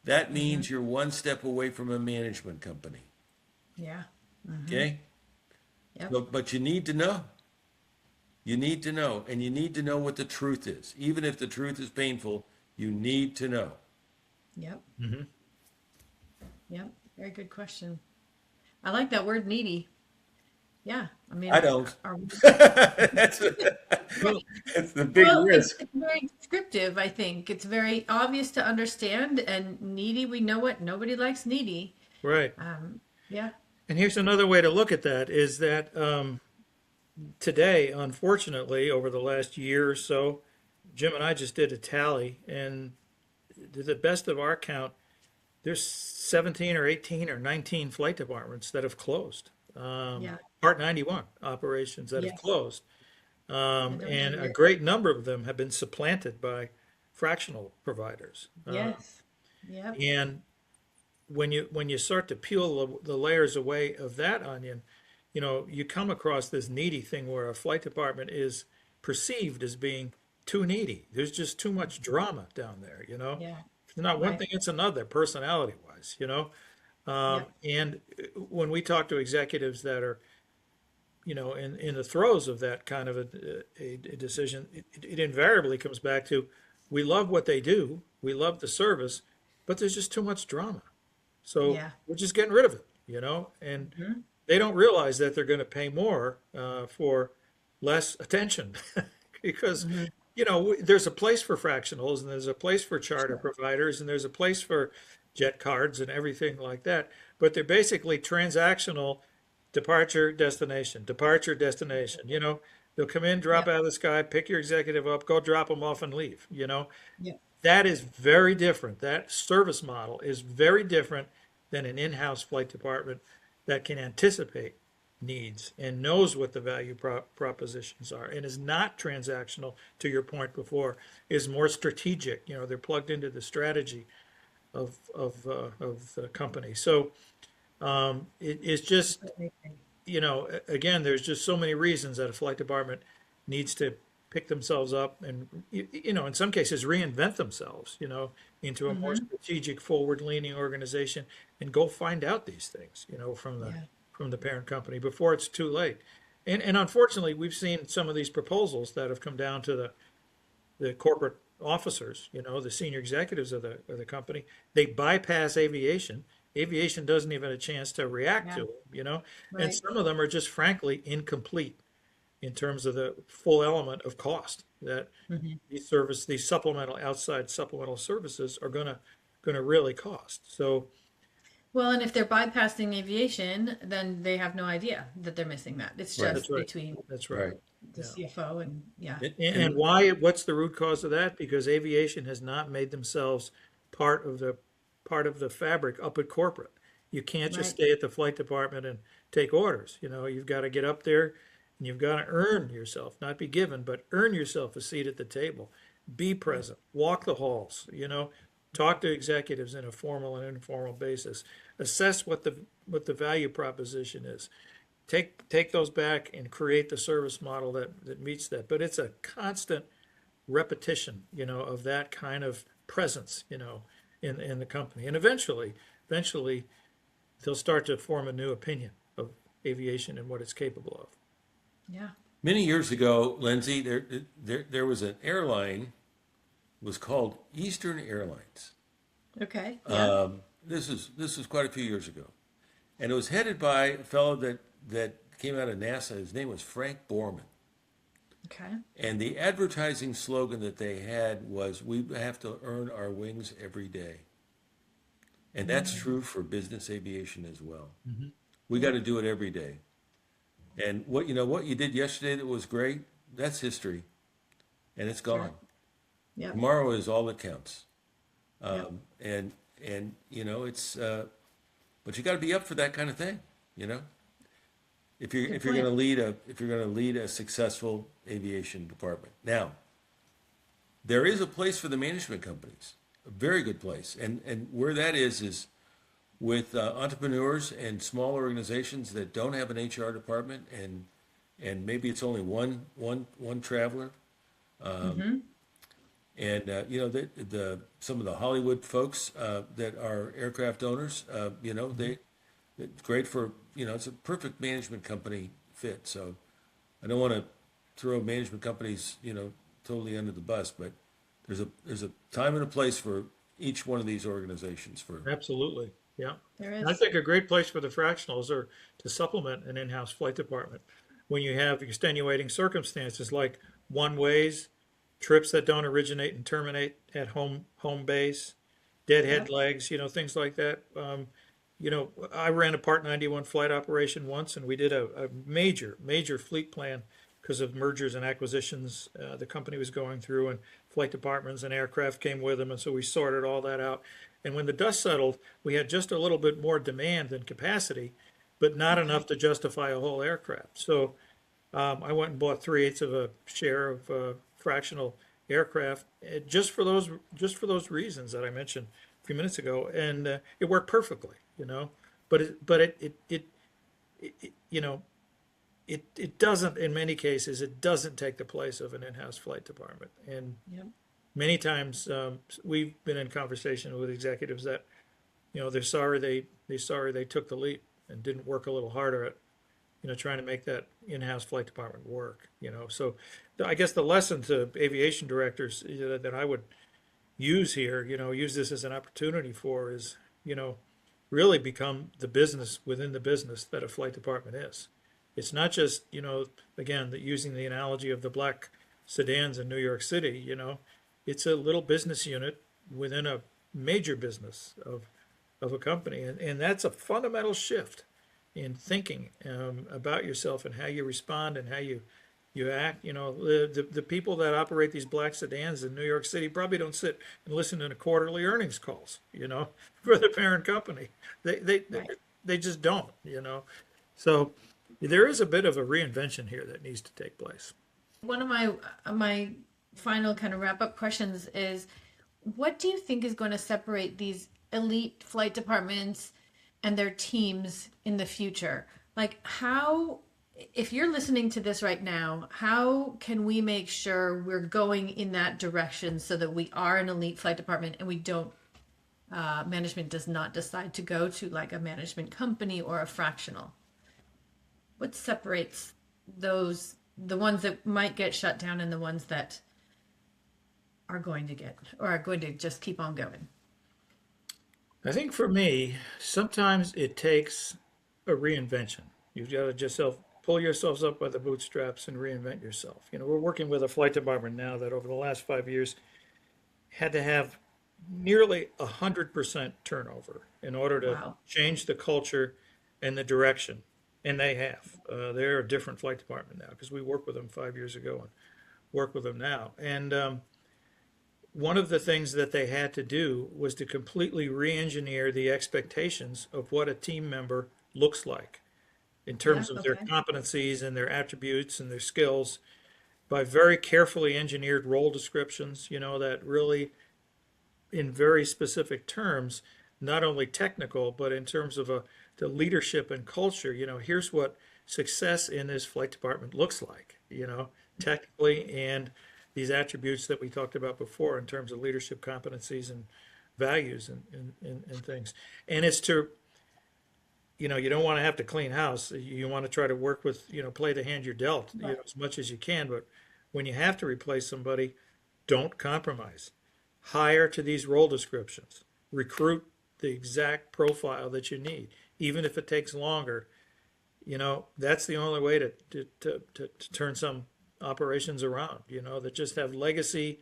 that means you're one step away from a management company. Yeah. Okay? Yep. But you need to know. You need to know, and you need to know what the truth is. Even if the truth is painful, You need to know. Yep. Mm-hmm. Yep. Very good question. I like that word needy. Yeah. I I mean, don't. are we, that's, that's the big well, risk. it's very descriptive, I think. It's very obvious to understand, and needy, we know what nobody likes needy. Right. Yeah. And here's another way to look at that is that today, unfortunately, over the last year or so, Jim and I just did a tally, and to the best of our count, there's 17 or 18 or 19 flight departments that have closed. Yeah. Part 91 operations that have Yes. closed. I know And that a is. great number of them have been supplanted by fractional providers. Yes. Yep. And when you start to peel the layers away of that onion, you come across this needy thing where a flight department is perceived as being too needy. There's just too much drama down there. Yeah. It's not one Right. thing, it's another, personality wise. Yep. And when we talk to executives that are, in the throes of that kind of a decision, it invariably comes back to, we love what they do, we love the service, but there's just too much drama. So Yeah. we're just getting rid of it. And Mhm. they don't realize that they're going to pay more for less attention because, Mhm. there's a place for fractionals and there's a place for charter Sure. providers and there's a place for jet cards and everything like that. But they're basically transactional departure, destination, departure, destination. They'll come in, drop Yep. out of the sky, pick your executive up, go drop them off and leave. Yep. That is very different. That service model is very different than an in-house flight department that can anticipate needs and knows what the value propositions are and is not transactional, to your point before, is more strategic. They're plugged into the strategy of the company. So it's just, again, there's just so many reasons that a flight department needs to pick themselves up and, in some cases, reinvent themselves, into a more Mhm. strategic, forward-leaning organization and go find out these things, from the Yeah. from the parent company before it's too late. And unfortunately, we've seen some of these proposals that have come down to the corporate officers, the senior executives of the company. They bypass aviation. Aviation doesn't even have a chance to react Yeah. to it. And Right. some of them are just frankly incomplete in terms of the full element of cost that Mhm. these outside supplemental services are gonna really cost. So Well, and if they're bypassing aviation, then they have no idea that they're missing that. It's Right. that's just right. between That's right. Right. the Yeah. CFO and yeah. And why? What's the root cause of that? Because aviation has not made themselves part of the fabric up at corporate. You can't just Right. stay at the flight department and take orders. You've got to get up there and you've got to earn yourself, not be given, but earn yourself a seat at the table. Be present, walk the halls, talk to executives in a formal and informal basis. Assess what the value proposition is. Take those back and create the service model that meets that. But it's a constant repetition, of that kind of presence, in the company. And eventually they'll start to form a new opinion of aviation and what it's capable of. Yeah. Many years ago, Lindsay, there was an airline was called Eastern Airlines. Okay. Yeah. This was quite a few years ago, and it was headed by a fellow that came out of NASA. His name was Frank Borman, Okay. and the advertising slogan that they had was, "We have to earn our wings every day," and that's true for business aviation as well. We got Yeah. to do it every day. And what you did yesterday that was great, that's history, and it's Sure. gone. Yep. Tomorrow is all that counts. Yep. And it's but you got to be up for that kind of thing, you know. Good If you're going to point. lead a successful aviation department. Now, there is a place for the management companies, a very good place, and where that is with entrepreneurs and small organizations that don't have an HR department, and maybe it's only one traveler. Mm-hmm. And the some of the Hollywood folks that are aircraft owners, it's great for it's a perfect management company fit. So I don't want to throw management companies totally under the bus, but there's a time and a place for each one of these organizations for. Absolutely, yeah. There And I is. think a great place for the fractionals are to supplement an in-house flight department when you have extenuating circumstances like one-ways, trips that don't originate and terminate at home base, deadhead Yep. legs, things like that. I ran a Part 91 flight operation once, and we did a major fleet plan because of mergers and acquisitions the company was going through, and flight departments and aircraft came with them, and so we sorted all that out. And when the dust settled, we had just a little bit more demand than capacity, but not enough to justify a whole aircraft. So I went and bought 3/8 of a share of fractional aircraft just for those reasons that I mentioned a few minutes ago, and it worked perfectly. But it doesn't, in many cases, it doesn't take the place of an in-house flight department. And Yep. many times we've been in conversation with executives that they're sorry they took the leap and didn't work a little harder at trying to make that in-house flight department work. So I guess the lesson to aviation directors that I would use here, use this as an opportunity for is really become the business within the business that a flight department is. It's not just again, using the analogy of the black sedans in New York City. It's a little business unit within a major business of a company, and that's a fundamental shift in thinking about yourself and how you respond and how you act. The people that operate these black sedans in New York City probably don't sit and listen to the quarterly earnings calls, for the parent company. Right. They just don't. So there is a bit of a reinvention here that needs to take place. One of my final kind of wrap up questions is, what do you think is going to separate these elite flight departments and their teams in the future? Like, how, if you're listening to this right now, how can we make sure we're going in that direction so that we are an elite flight department and we don't, management does not decide to go to like a management company or a fractional? What separates those, the ones that might get shut down and the ones that are going to get, or are going to just keep on going? I think for me, sometimes it takes a reinvention. You've got to just pull yourselves up by the bootstraps and reinvent yourself. We're working with a flight department now that over the last 5 years had to have nearly 100% turnover in order to Wow. change the culture and the direction. And they have. They're a different flight department now because we worked with them 5 years ago and work with them now. And one of the things that they had to do was to completely re-engineer the expectations of what a team member looks like in terms Yeah. of their Okay. competencies and their attributes and their skills by very carefully engineered role descriptions, that really, in very specific terms, not only technical, but in terms of the leadership and culture, here's what success in this flight department looks like, technically, and these attributes that we talked about before in terms of leadership competencies and values and things. And it's to, you don't want to have to clean house. You want to try to work with, play the hand you're dealt, as much as you can. But when you have to replace somebody, don't compromise. Hire to these role descriptions. Recruit the exact profile that you need, even if it takes longer. That's the only way to turn some operations around, that just have legacy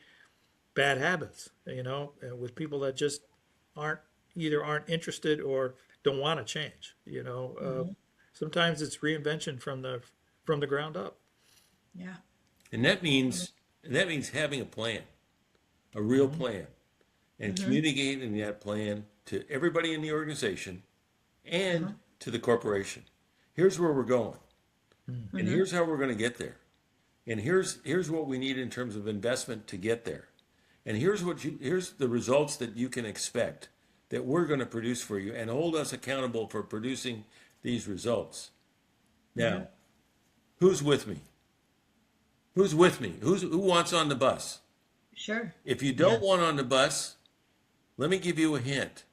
bad habits, with people that just aren't interested or don't want to change. Sometimes it's reinvention from the ground up. Yeah. And that means having a plan, a real plan, and communicating that plan to everybody in the organization and to the corporation. Here's where we're going, and here's how we're going to get there, and here's what we need in terms of investment to get there, and here's the results that you can expect that we're going to produce for you, and hold us accountable for producing these results. Now, who's with me? Who's with me? Who wants on the bus? Sure. If you don't want on the bus, let me give you a hint.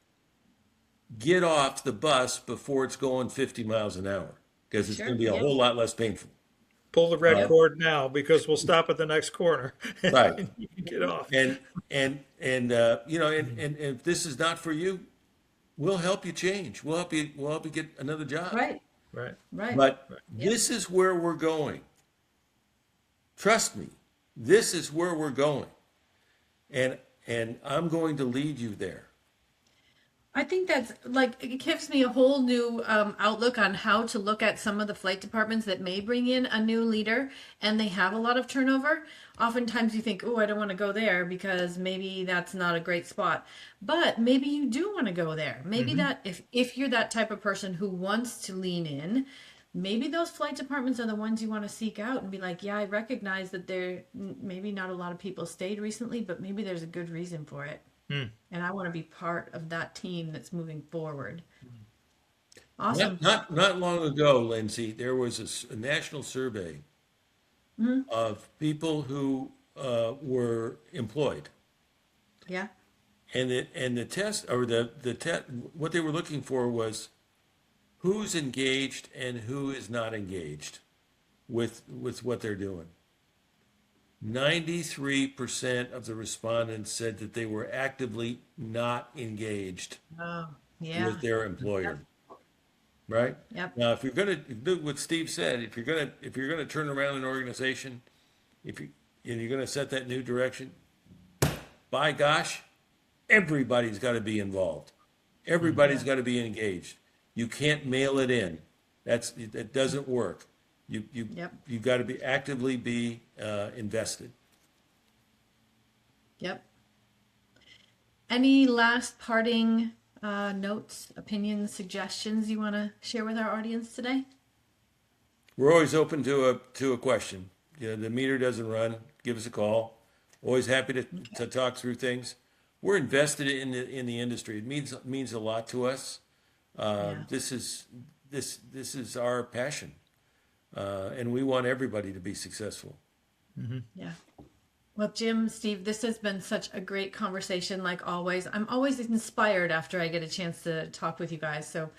Get off the bus before it's going 50 miles an hour, because it's Sure. going to be a Yep. whole lot less painful. Pull the red Uh, cord now because we'll stop at the next corner Right. and you can get off. And you know, and if this is not for you, we'll help you change. We'll help you get another job. Right. Right. Right. But Yep. this is where we're going. Trust me, this is where we're going. And I'm going to lead you there. I think that's like it gives me a whole new outlook on how to look at some of the flight departments that may bring in a new leader and they have a lot of turnover. Oftentimes you think, oh, I don't want to go there because maybe that's not a great spot. But maybe you do want to go there. Maybe that if you're that type of person who wants to lean in, maybe those flight departments are the ones you want to seek out and be like, yeah, I recognize that there maybe not a lot of people stayed recently, but maybe there's a good reason for it. And I want to be part of that team that's moving forward. Awesome. Not long ago, Lindsay, there was a national survey of people who were employed, Yeah. and the test or the test what they were looking for was who's engaged and who is not engaged with what they're doing. 93% of the respondents said that they were actively not engaged Oh, yeah. with their employer. Right? Yep. Now, if you're going to do what Steve said, if you're going to turn around an organization, if you and you're going to set that new direction, by gosh, everybody's got to be involved. Everybody's got to be engaged. You can't mail it in. That doesn't work. Yep. You got to be actively be invested. Yep. Any last parting notes, opinions, suggestions you want to share with our audience today? We're always open to a question. You know, the meter doesn't run. Give us a call. Always happy to talk through things. We're invested in the industry. It means a lot to us. This is our passion, and we want everybody to be successful. Yeah. Well, Jim, Steve, this has been such a great conversation, like always. I'm always inspired after I get a chance to talk with you guys. So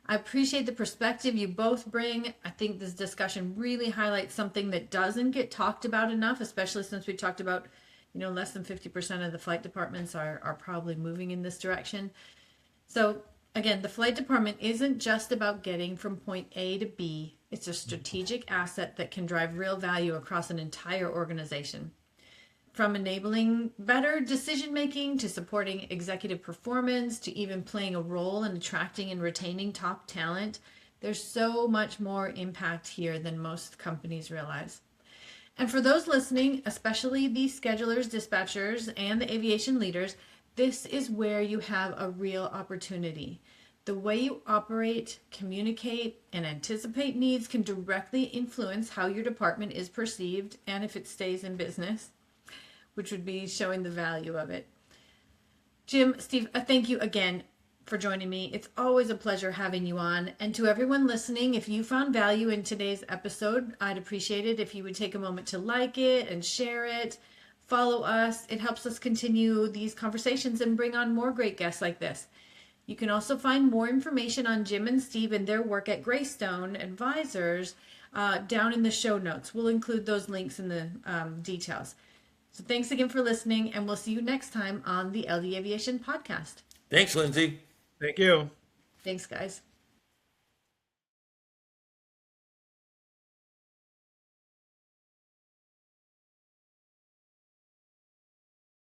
I appreciate the perspective you both bring. I think this discussion really highlights something that doesn't get talked about enough, especially since we talked about, less than 50% of the flight departments are probably moving in this direction. So again, the flight department isn't just about getting from point A to B. It's a strategic asset that can drive real value across an entire organization. From enabling better decision making to supporting executive performance to even playing a role in attracting and retaining top talent, there's so much more impact here than most companies realize. And for those listening, especially the schedulers, dispatchers, and the aviation leaders, this is where you have a real opportunity. The way you operate, communicate, and anticipate needs can directly influence how your department is perceived and if it stays in business, which would be showing the value of it. Jim, Steve, thank you again for joining me. It's always a pleasure having you on. And to everyone listening, if you found value in today's episode, I'd appreciate it if you would take a moment to like it and share it. Follow us. It helps us continue these conversations and bring on more great guests like this. You can also find more information on Jim and Steve and their work at Gray Stone Advisors down in the show notes. We'll include those links in the details. So thanks again for listening, and we'll see you next time on the LD Aviation Podcast. Thanks, Lindsay. Thank you. Thanks, guys.